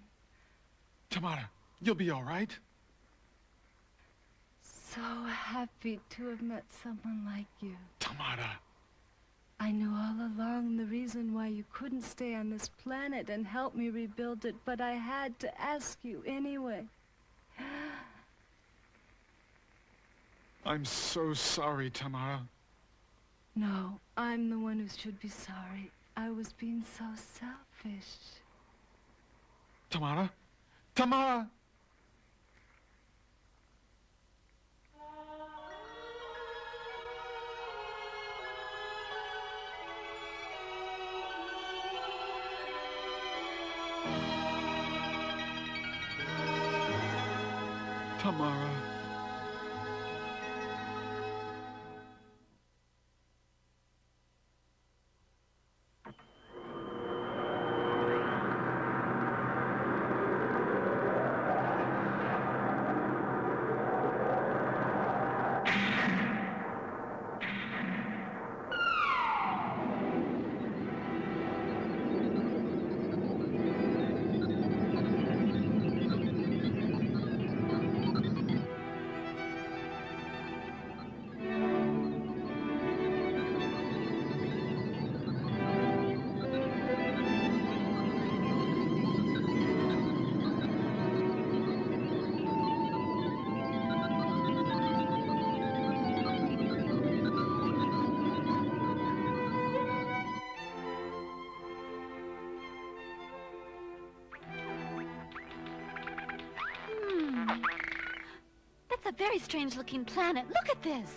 Tamara, you'll be all right. So happy to have met someone like you. Tamara. I knew all along the reason why you couldn't stay on this planet and help me rebuild it, but I had to ask you anyway. I'm so sorry, Tamara. No, I'm the one who should be sorry. I was being so selfish. Tamara? Tamara! Tamara. very strange-looking planet. Look at this.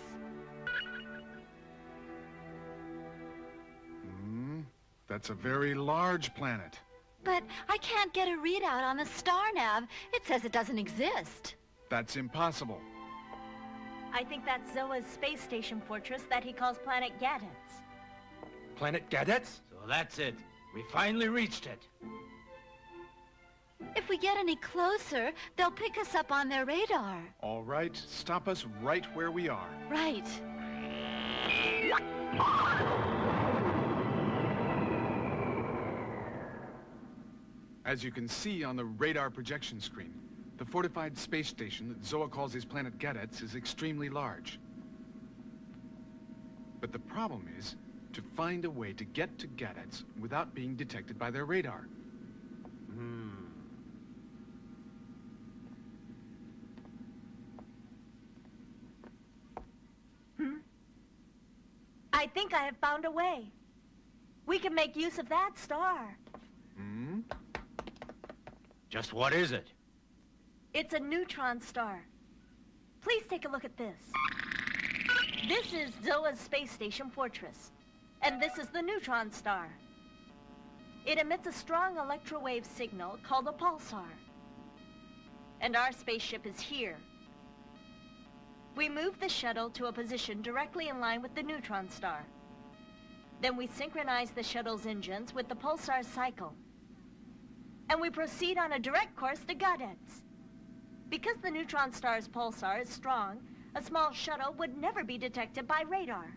That's a very large planet. But I can't get a readout on the star nav. It says it doesn't exist. That's impossible. I think that's Zoa's space station fortress that he calls Planet Gadets. Planet Gadets? So that's it. We finally reached it. If we get any closer, they'll pick us up on their radar. All right, stop us right where we are. Right. As you can see on the radar projection screen, the fortified space station that Zoa calls his planet Gadets is extremely large. But the problem is to find a way to get to Gadets without being detected by their radar. I think I have found a way. We can make use of that star. Just what is it? It's a neutron star. Please take a look at this. This is Zoa's space station fortress. And this is the neutron star. It emits a strong electrowave signal called a pulsar. And our spaceship is here. We move the shuttle to a position directly in line with the neutron star. Then we synchronize the shuttle's engines with the pulsar cycle. And we proceed on a direct course to Gadets. Because the neutron star's pulsar is strong, a small shuttle would never be detected by radar.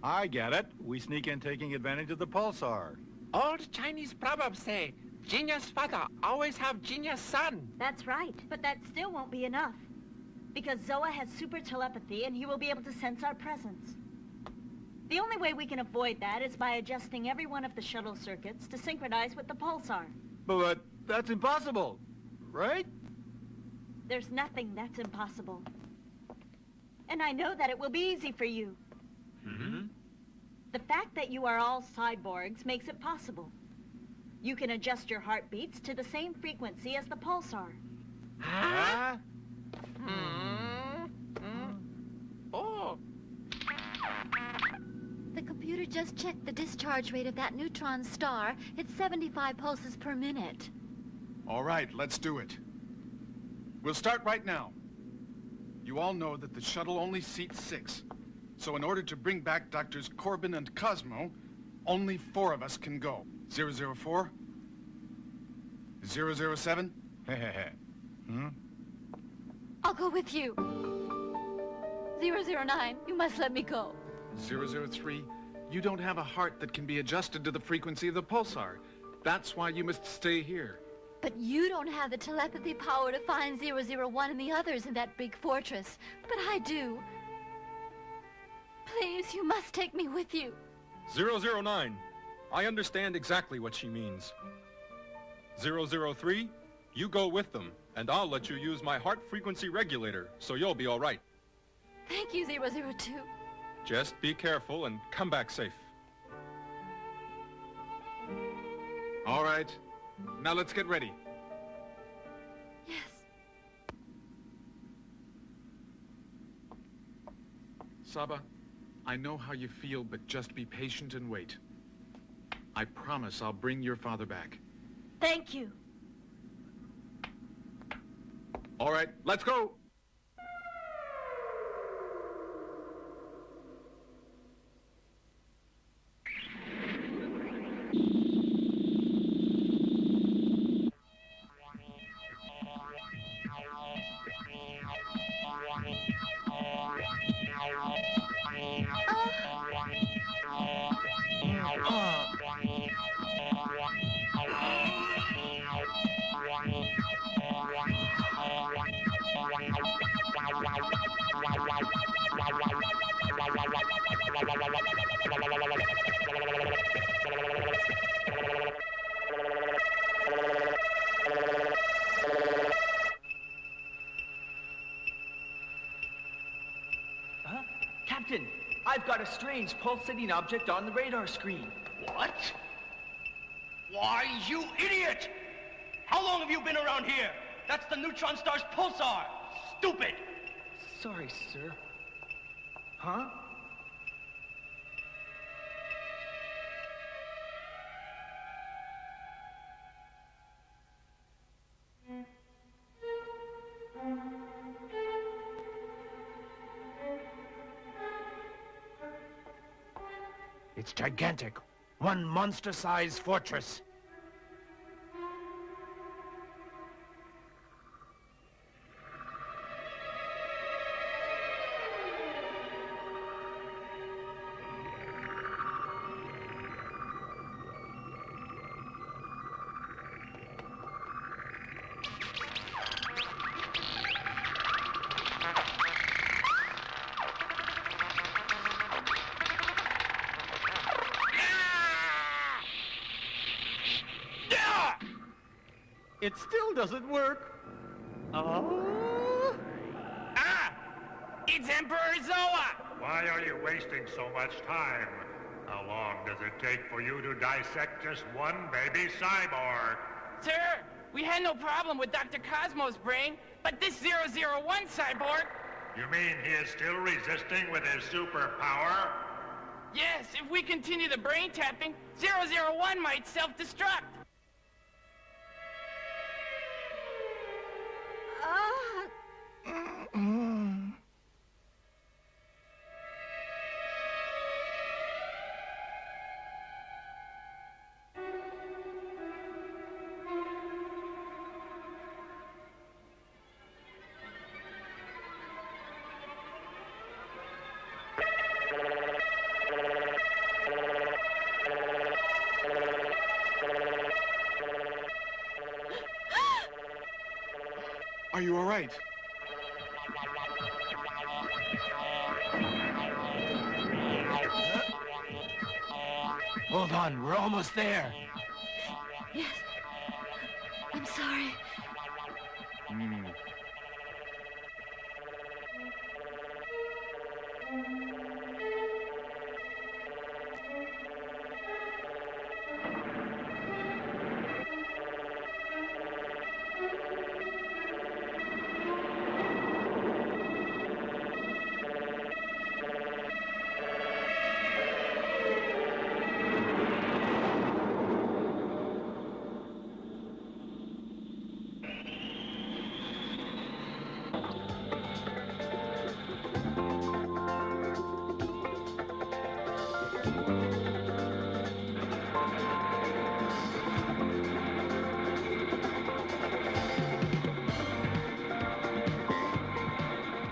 I get it. We sneak in taking advantage of the pulsar. Old Chinese proverbs say, genius father always have genius son. That's right, but that still won't be enough. Because Zoa has super telepathy and he will be able to sense our presence. The only way we can avoid that is by adjusting every one of the shuttle circuits to synchronize with the pulsar. But that's impossible, right? There's nothing that's impossible. And I know that it will be easy for you. The fact that you are all cyborgs makes it possible. You can adjust your heartbeats to the same frequency as the pulsar. Huh? Oh. The computer just checked the discharge rate of that neutron star. It's 75 pulses per minute. All right, let's do it. We'll start right now. You all know that the shuttle only seats 6. So in order to bring back Doctors Corbin and Cosmo, only 4 of us can go. 004? 007? I'll go with you. 009, you must let me go. 003, you don't have a heart that can be adjusted to the frequency of the pulsar. That's why you must stay here. But you don't have the telepathy power to find 001 and the others in that big fortress. But I do. Please, you must take me with you. 009, I understand exactly what she means. 003, you go with them, and I'll let you use my heart frequency regulator, so you'll be all right. Thank you, 002. Just be careful and come back safe. All right. Now let's get ready. Yes. Saba, I know how you feel, but just be patient and wait. I promise I'll bring your father back. Thank you. All right, let's go. Captain, I've got a strange pulsating object on the radar screen. What? Why, you idiot! How long have you been around here? That's the neutron star's pulsar! stupid! Sorry, sir. Huh? It's gigantic. One monster-sized fortress. It still doesn't work. Oh. Ah! It's Emperor Zoa! Why are you wasting so much time? How long does it take for you to dissect just one baby cyborg? Sir, we had no problem with Dr. Cosmo's brain, but this 001 cyborg... You mean he is still resisting with his superpower? Yes, if we continue the brain tapping, 001 might self-destruct. Are you all right? Hold on, we're almost there. Yes. I'm sorry.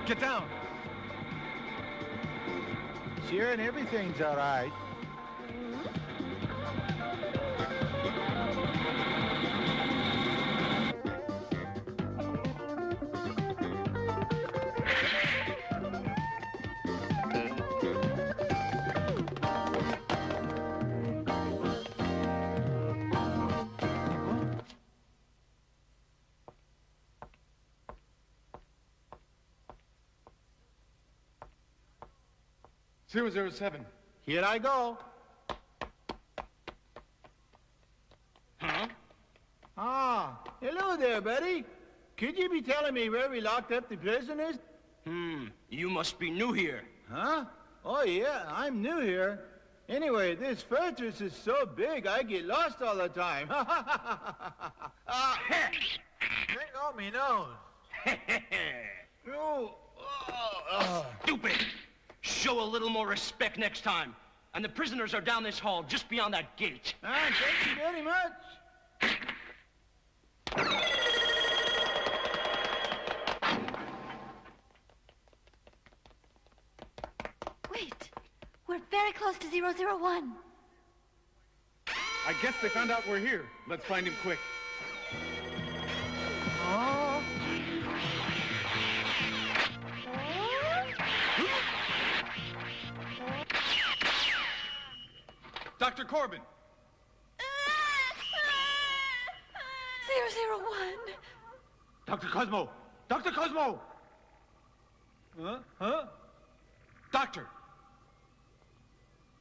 Get down. Sure, and everything's all right. .007. Here I go. Huh? Ah, hello there, buddy. Could you be telling me where we locked up the prisoners? You must be new here. Huh? Oh, yeah, I'm new here. Anyway, this fortress is so big, I get lost all the time. Drink on me nose. Stupid! Show a little more respect next time. And the prisoners are down this hall, just beyond that gate. Thank you very much. Wait. We're very close to 001. I guess they found out we're here. Let's find him quick. Oh. Dr. Corbin! 001! Dr. Cosmo! Dr. Cosmo! Huh? Doctor!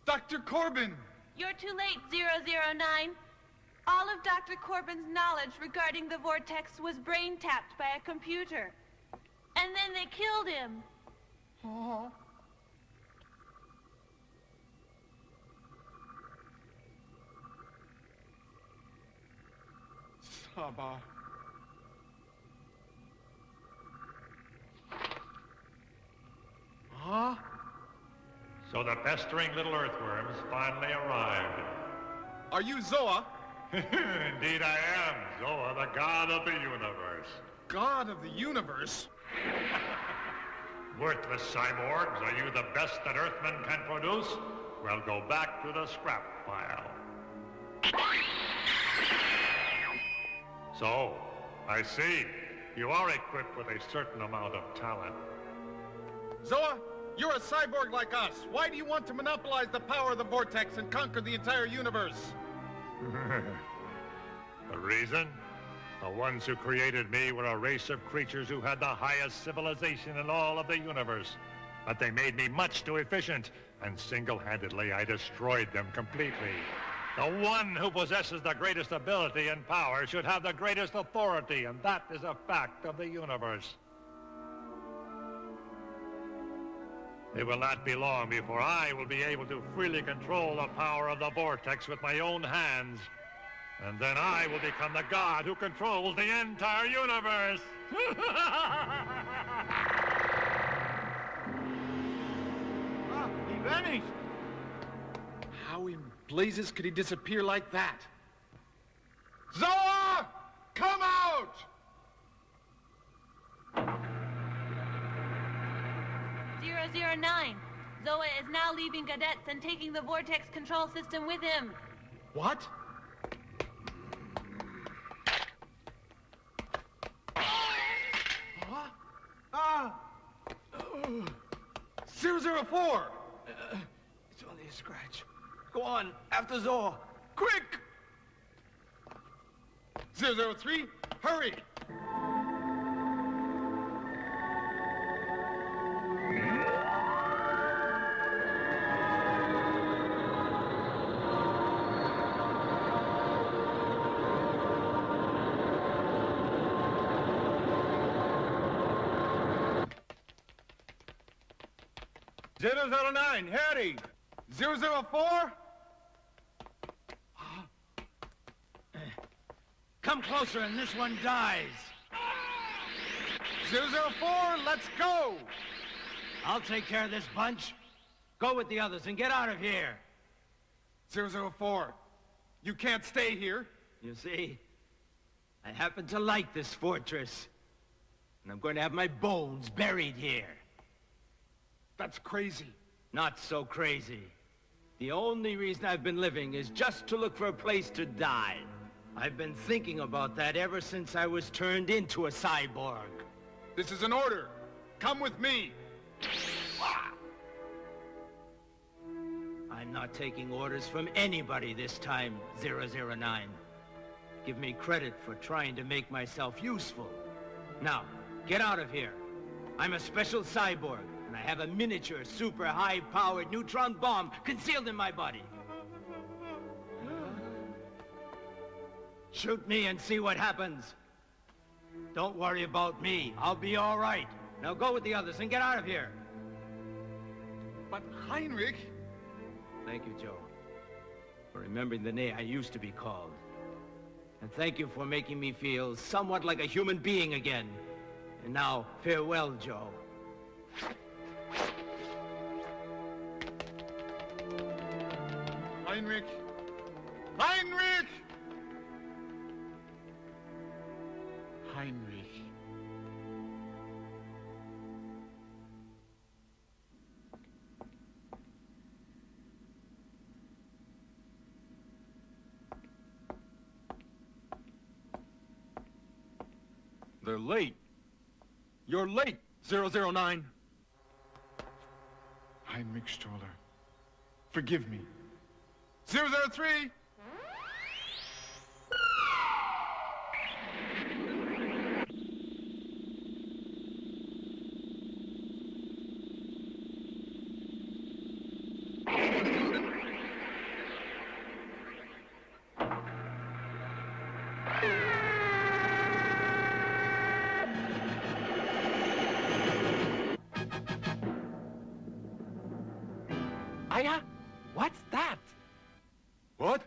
Dr. Corbin! You're too late, 009. All of Dr. Corbin's knowledge regarding the Vortex was brain-tapped by a computer. And then they killed him. Oh. Saba. Huh? So the pestering little earthworms finally arrived. Are you Zoa? Indeed I am, Zoa, the god of the universe. God of the universe? Worthless cyborgs, are you the best that Earthmen can produce? Well, go back to the scrap pile. So, I see. You are equipped with a certain amount of talent. Zoa, you're a cyborg like us. Why do you want to monopolize the power of the Vortex and conquer the entire universe? The reason? The ones who created me were a race of creatures who had the highest civilization in all of the universe. But they made me much too efficient, and single-handedly I destroyed them completely. The one who possesses the greatest ability and power should have the greatest authority, and that is a fact of the universe. It will not be long before I will be able to freely control the power of the Vortex with my own hands. And then I will become the god who controls the entire universe. He vanished. How in blazes could he disappear like that? Zoa! Come out! 009. Zoa is now leaving cadets and taking the Vortex control system with him. What? Huh? 004! It's only a scratch. Go on, after Zoa. Quick! 003, hurry! .009, Harry! 004? Come closer and this one dies. 004, let's go! I'll take care of this bunch. Go with the others and get out of here. 004, you can't stay here. You see, I happen to like this fortress. And I'm going to have my bones buried here. That's crazy. Not so crazy. The only reason I've been living is just to look for a place to die. I've been thinking about that ever since I was turned into a cyborg. This is an order. Come with me. I'm not taking orders from anybody this time, 009. Give me credit for trying to make myself useful. Now, get out of here. I'm a special cyborg, and I have a miniature, super high-powered neutron bomb concealed in my body. Shoot me and see what happens. Don't worry about me. I'll be all right. Now go with the others and get out of here. But Heinrich... Thank you, Joe, for remembering the name I used to be called. And thank you for making me feel somewhat like a human being again. And now, farewell, Joe. Heinrich! Heinrich! Heinrich. They're late. You're late, 009. Heinrich Stoller. Forgive me. 003! Fire? What's that? What?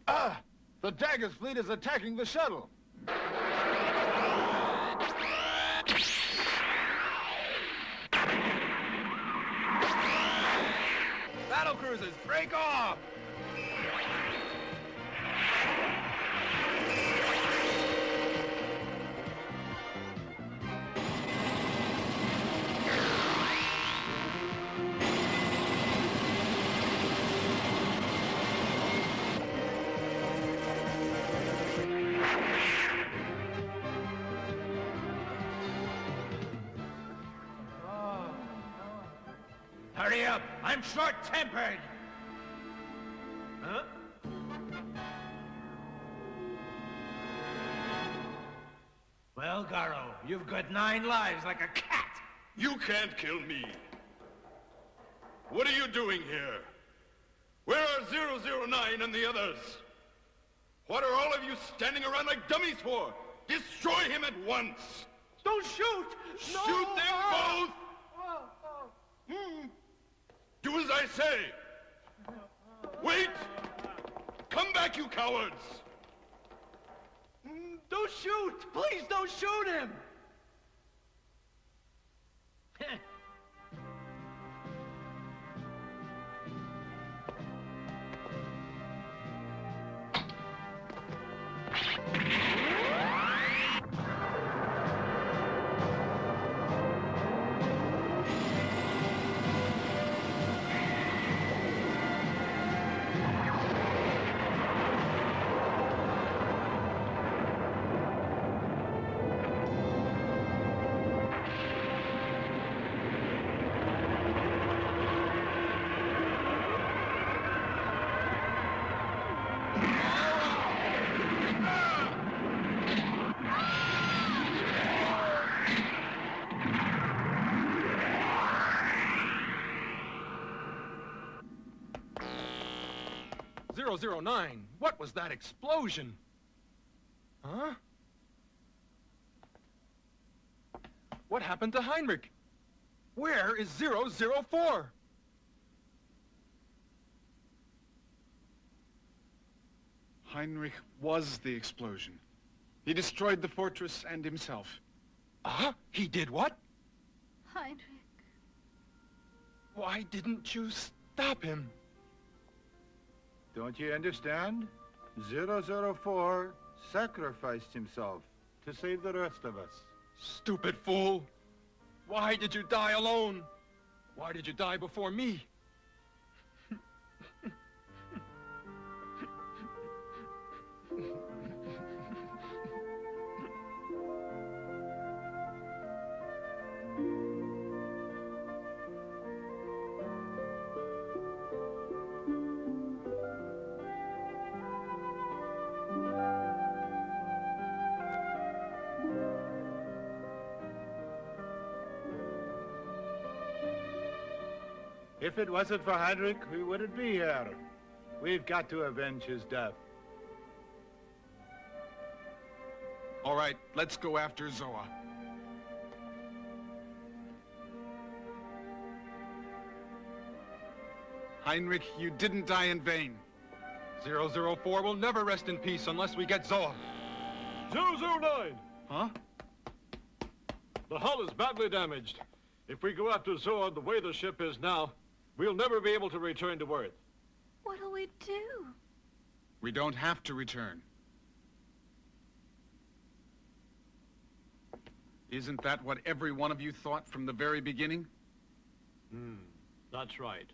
Ah! The Dagas fleet is attacking the shuttle. Battle cruisers, break off! Hurry up! I'm short-tempered! Huh? Well, Garo, you've got 9 lives like a cat! You can't kill me. What are you doing here? Where are 009 and the others? What are all of you standing around like dummies for? Destroy him at once! Don't shoot! No! Shoot them both! Do as I say! Wait! Come back, you cowards! Don't shoot! Please don't shoot him! .009, what was that explosion? Huh? What happened to Heinrich? Where is 004? Heinrich was the explosion. He destroyed the fortress and himself. He did what? Heinrich. Why didn't you stop him? Don't you understand? 004 sacrificed himself to save the rest of us. Stupid fool! Why did you die alone? Why did you die before me? If it wasn't for Heinrich, we wouldn't be here. We've got to avenge his death. All right, let's go after Zoa. Heinrich, you didn't die in vain. 004 will never rest in peace unless we get Zoa. 009! Huh? The hull is badly damaged. If we go after Zoa the way the ship is now, we'll never be able to return to Earth. What'll we do? We don't have to return. Isn't that what every one of you thought from the very beginning? That's right.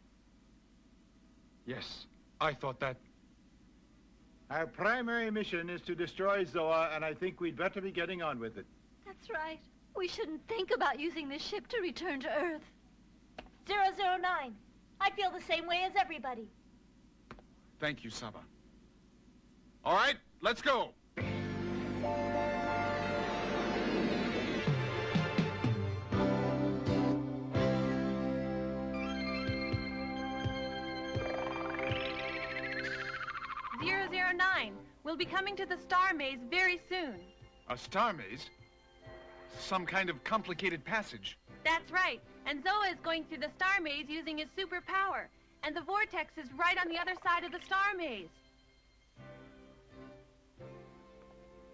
Yes, I thought that. Our primary mission is to destroy Zoa, and I think we'd better be getting on with it. That's right. We shouldn't think about using this ship to return to Earth. 009. I feel the same way as everybody. Thank you, Saba. All right, let's go. We'll be coming to the star maze very soon. A star maze? Some kind of complicated passage. That's right. And Zoa is going through the star maze using his superpower. And the Vortex is right on the other side of the star maze.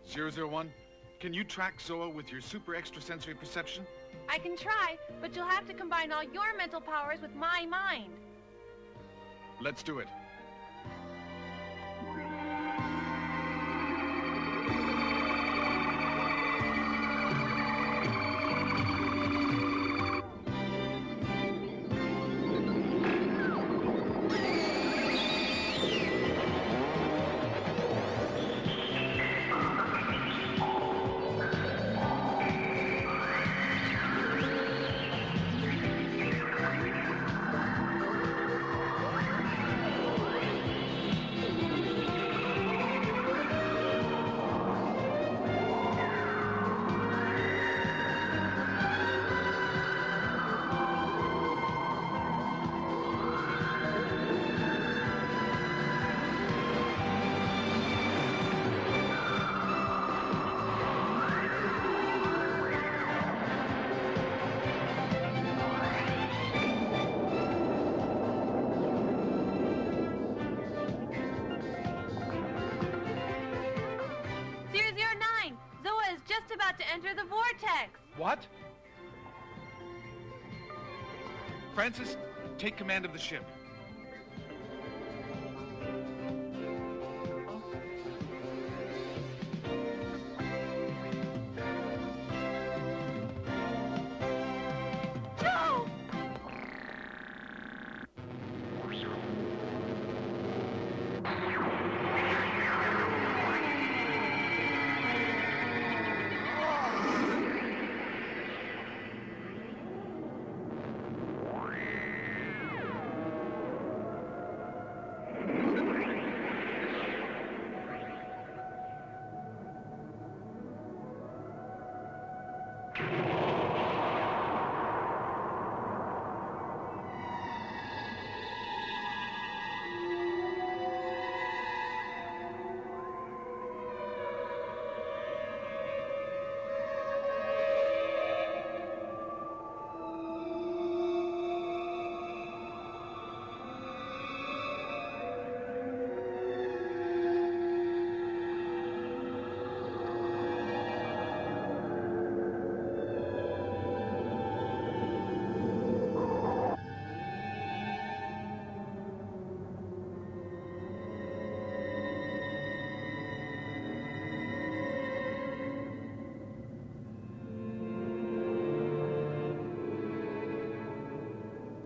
001, can you track Zoa with your super extrasensory perception? I can try, but you'll have to combine all your mental powers with my mind. Let's do it. To enter the vortex. What? Francis, take command of the ship. No!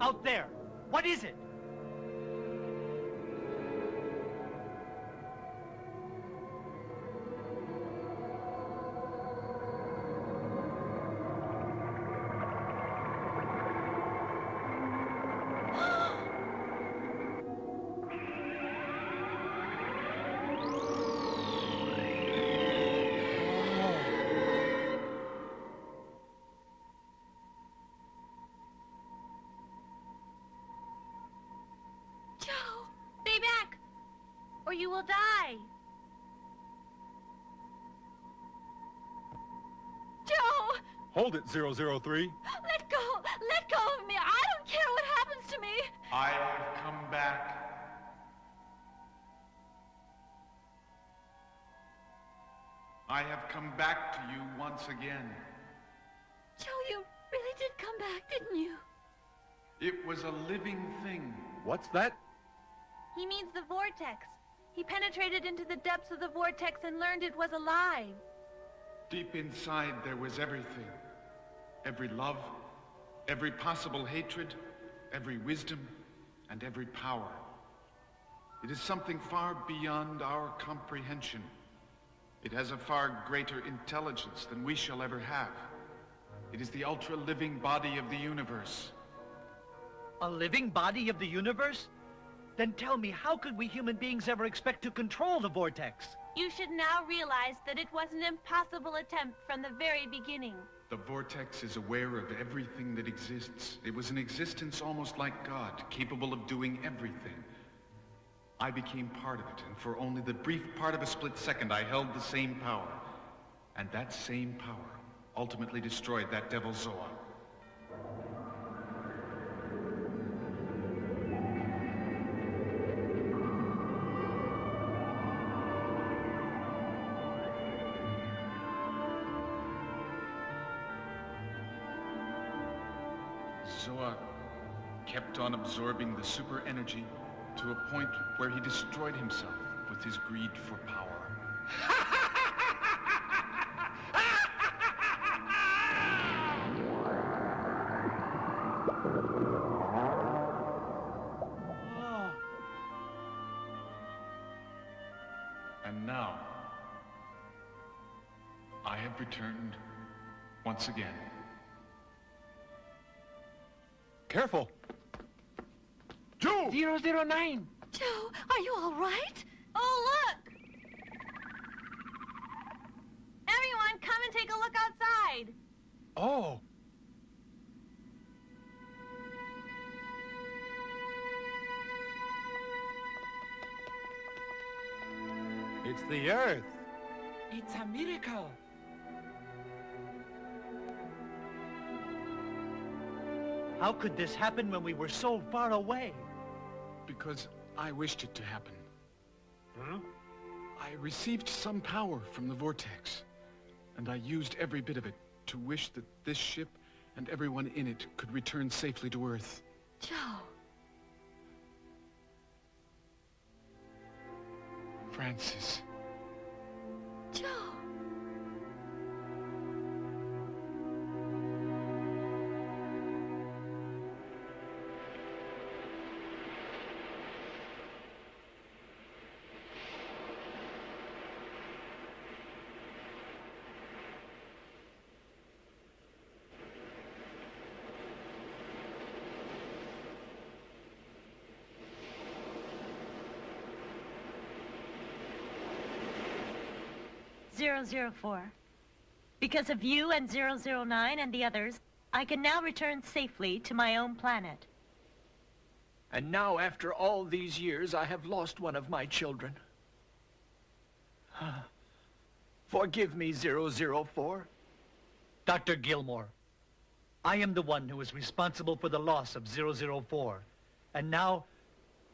Out there! What is it? Or you will die. Joe! Hold it, 003. Let go! Let go of me! I don't care what happens to me! I have come back. I have come back to you once again. Joe, you really did come back, didn't you? It was a living thing. What's that? He means the vortex. He penetrated into the depths of the vortex and learned it was alive. Deep inside there was everything. Every love, every possible hatred, every wisdom, and every power. It is something far beyond our comprehension. It has a far greater intelligence than we shall ever have. It is the ultra-living body of the universe. A living body of the universe? Then tell me, how could we human beings ever expect to control the vortex? You should now realize that it was an impossible attempt from the very beginning. The vortex is aware of everything that exists. It was an existence almost like God, capable of doing everything. I became part of it, and for only the brief part of a split second, I held the same power. And that same power ultimately destroyed that devil Zoa. Zoa kept on absorbing the super energy to a point where he destroyed himself with his greed for power. And now, I have returned once again. Careful! Joe! 009! Joe, are you all right? Oh, look! Everyone, come and take a look outside. Oh! It's the Earth. It's a miracle. How could this happen when we were so far away? Because I wished it to happen. Huh? I received some power from the Vortex, and I used every bit of it to wish that this ship and everyone in it could return safely to Earth. Joe. Francis. Joe. .004. Because of you and 009 and the others, I can now return safely to my own planet. And now, after all these years, I have lost one of my children. Forgive me, 004. Dr. Gilmore, I am the one who is responsible for the loss of 004. And now,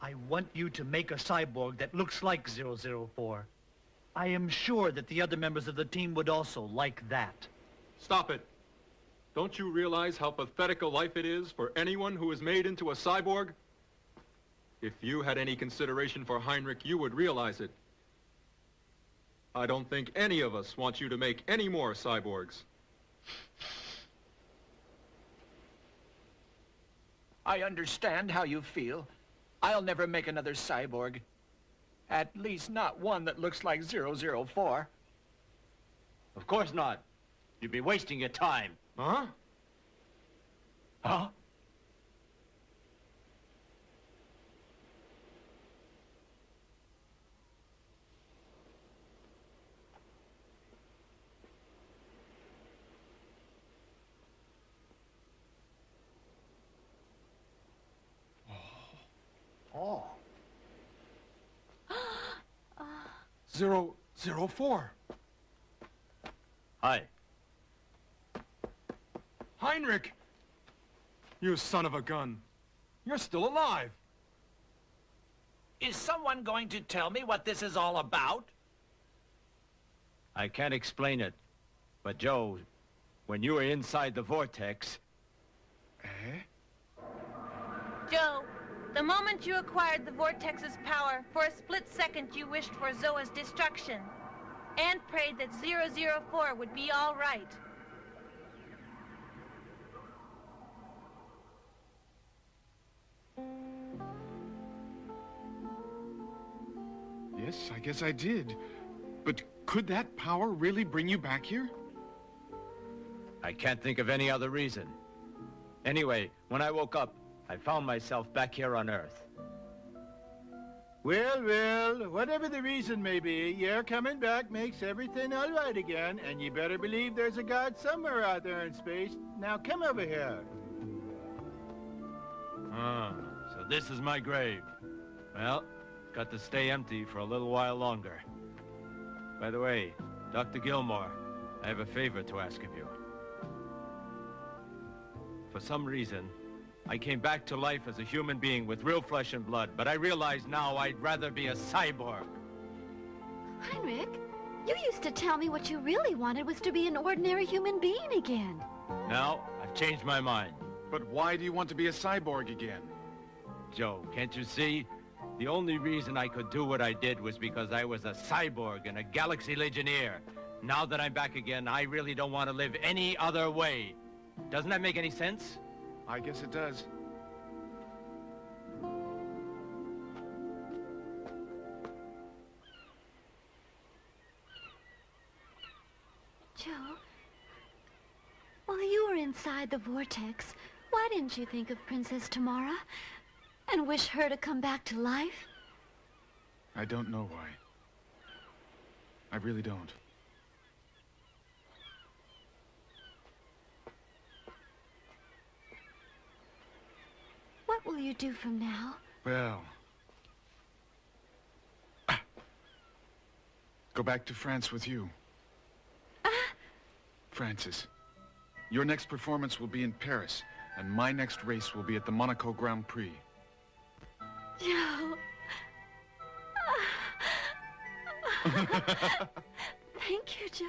I want you to make a cyborg that looks like 004. I am sure that the other members of the team would also like that. Stop it. Don't you realize how pathetic a life it is for anyone who is made into a cyborg? If you had any consideration for Heinrich, you would realize it. I don't think any of us want you to make any more cyborgs. I understand how you feel. I'll never make another cyborg. At least not one that looks like 004. Of course not. You'd be wasting your time. Huh? Huh? Oh. 004. Hi. Heinrich! You son of a gun. You're still alive. Is someone going to tell me what this is all about? I can't explain it. But Joe, when you were inside the Vortex... Joe, the moment you acquired the Vortex's power, for a split second you wished for Zoa's destruction. And prayed that 004 would be all right. Yes, I guess I did. But could that power really bring you back here? I can't think of any other reason. Anyway, when I woke up, I found myself back here on Earth. Well, well, whatever the reason may be, your coming back makes everything all right again, and you better believe there's a God somewhere out there in space. Now come over here. Ah, so this is my grave. Well, got to stay empty for a little while longer. By the way, Dr. Gilmore, I have a favor to ask of you. For some reason, I came back to life as a human being with real flesh and blood, but I realize now I'd rather be a cyborg. Heinrich, you used to tell me what you really wanted was to be an ordinary human being again. Now, I've changed my mind. But why do you want to be a cyborg again? Joe, can't you see? The only reason I could do what I did was because I was a cyborg and a Galaxy Legionnaire. Now that I'm back again, I really don't want to live any other way. Doesn't that make any sense? I guess it does. Joe, while you were inside the Vortex, why didn't you think of Princess Tamara and wish her to come back to life? I don't know why. I really don't. What will you do from now? Well... go back to France with you. Francis, your next performance will be in Paris, and my next race will be at the Monaco Grand Prix. Joe. Thank you, Joe.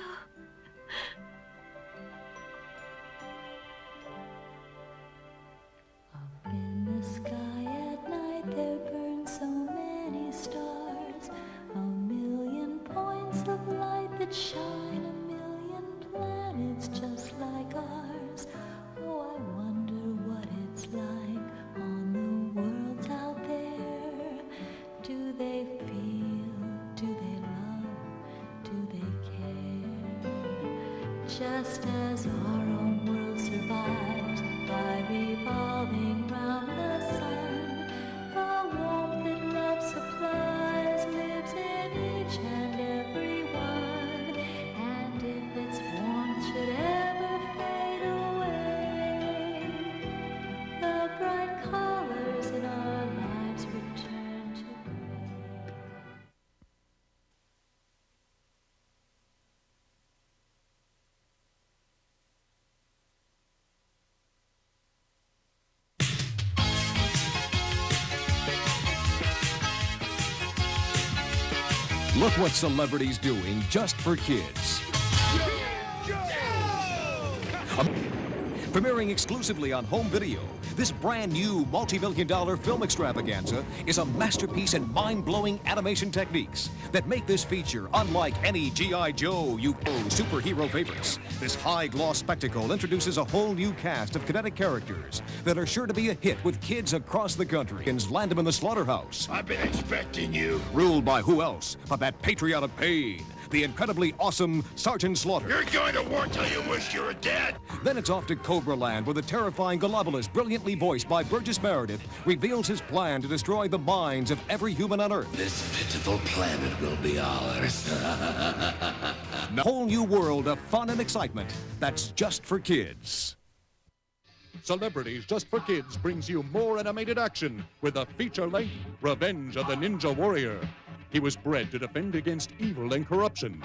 Up in the sky at night there burn so many stars, 1,000,000 points of light that shine, 1,000,000 planets just like ours. Oh, I wonder what it's like on the worlds out there. Do they feel? Do they love? Do they care? Just as our own world survives by revolving round the sun, the warmth that love supplies lives in each and every one. And if its warmth should ever fade away, the bright colors in our lives return to gray. Look what celebrity's doing just for kids. Premiering exclusively on home video, this brand new multi-million-dollar film extravaganza is a masterpiece in mind-blowing animation techniques that make this feature unlike any G.I. Joe superhero favorites. This high-gloss spectacle introduces a whole new cast of kinetic characters that are sure to be a hit with kids across the country. Land 'em in the slaughterhouse. I've been expecting you. Ruled by who else but that patriot of pain, the incredibly awesome Sergeant Slaughter. You're going to war till you wish you were dead. Then it's off to Cobra Land, where the terrifying Globalist, brilliantly voiced by Burgess Meredith, reveals his plan to destroy the minds of every human on Earth. This pitiful planet will be ours. A whole new world of fun and excitement that's just for kids. Celebrities Just for Kids brings you more animated action with the feature-length Revenge of the Ninja Warrior. He was bred to defend against evil and corruption,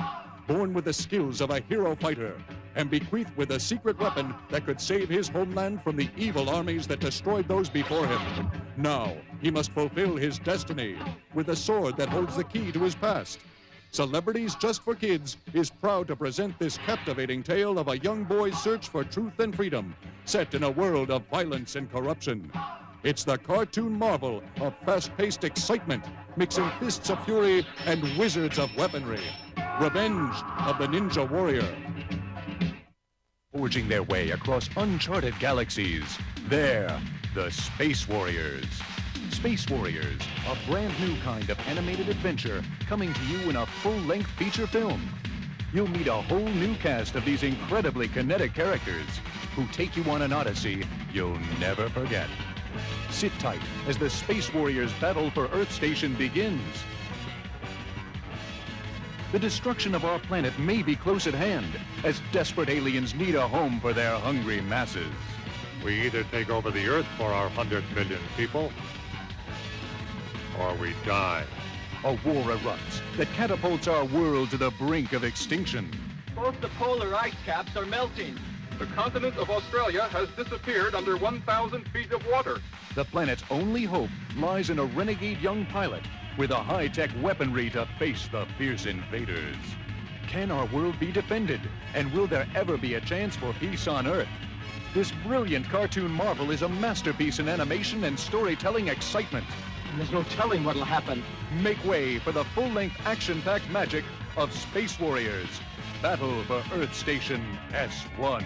born with the skills of a hero fighter, and bequeathed with a secret weapon that could save his homeland from the evil armies that destroyed those before him. Now, he must fulfill his destiny with a sword that holds the key to his past. Celebrities Just for Kids is proud to present this captivating tale of a young boy's search for truth and freedom, set in a world of violence and corruption. It's the cartoon marvel of fast-paced excitement, mixing fists of fury and wizards of weaponry. Revenge of the Ninja Warrior. Forging their way across uncharted galaxies, they're the Space Warriors. Space Warriors, a brand new kind of animated adventure coming to you in a full-length feature film. You'll meet a whole new cast of these incredibly kinetic characters who take you on an odyssey you'll never forget. Sit tight as the Space Warriors' battle for Earth Station begins. The destruction of our planet may be close at hand as desperate aliens need a home for their hungry masses. We either take over the Earth for our 100 million people, or we die. A war erupts that catapults our world to the brink of extinction. Both the polar ice caps are melting. The continent of Australia has disappeared under 1,000 feet of water. The planet's only hope lies in a renegade young pilot with a high-tech weaponry to face the fierce invaders. Can our world be defended? And will there ever be a chance for peace on Earth? This brilliant cartoon marvel is a masterpiece in animation and storytelling excitement. There's no telling what'll happen. Make way for the full-length action-packed magic of Space Warriors. Battle for Earth Station S1.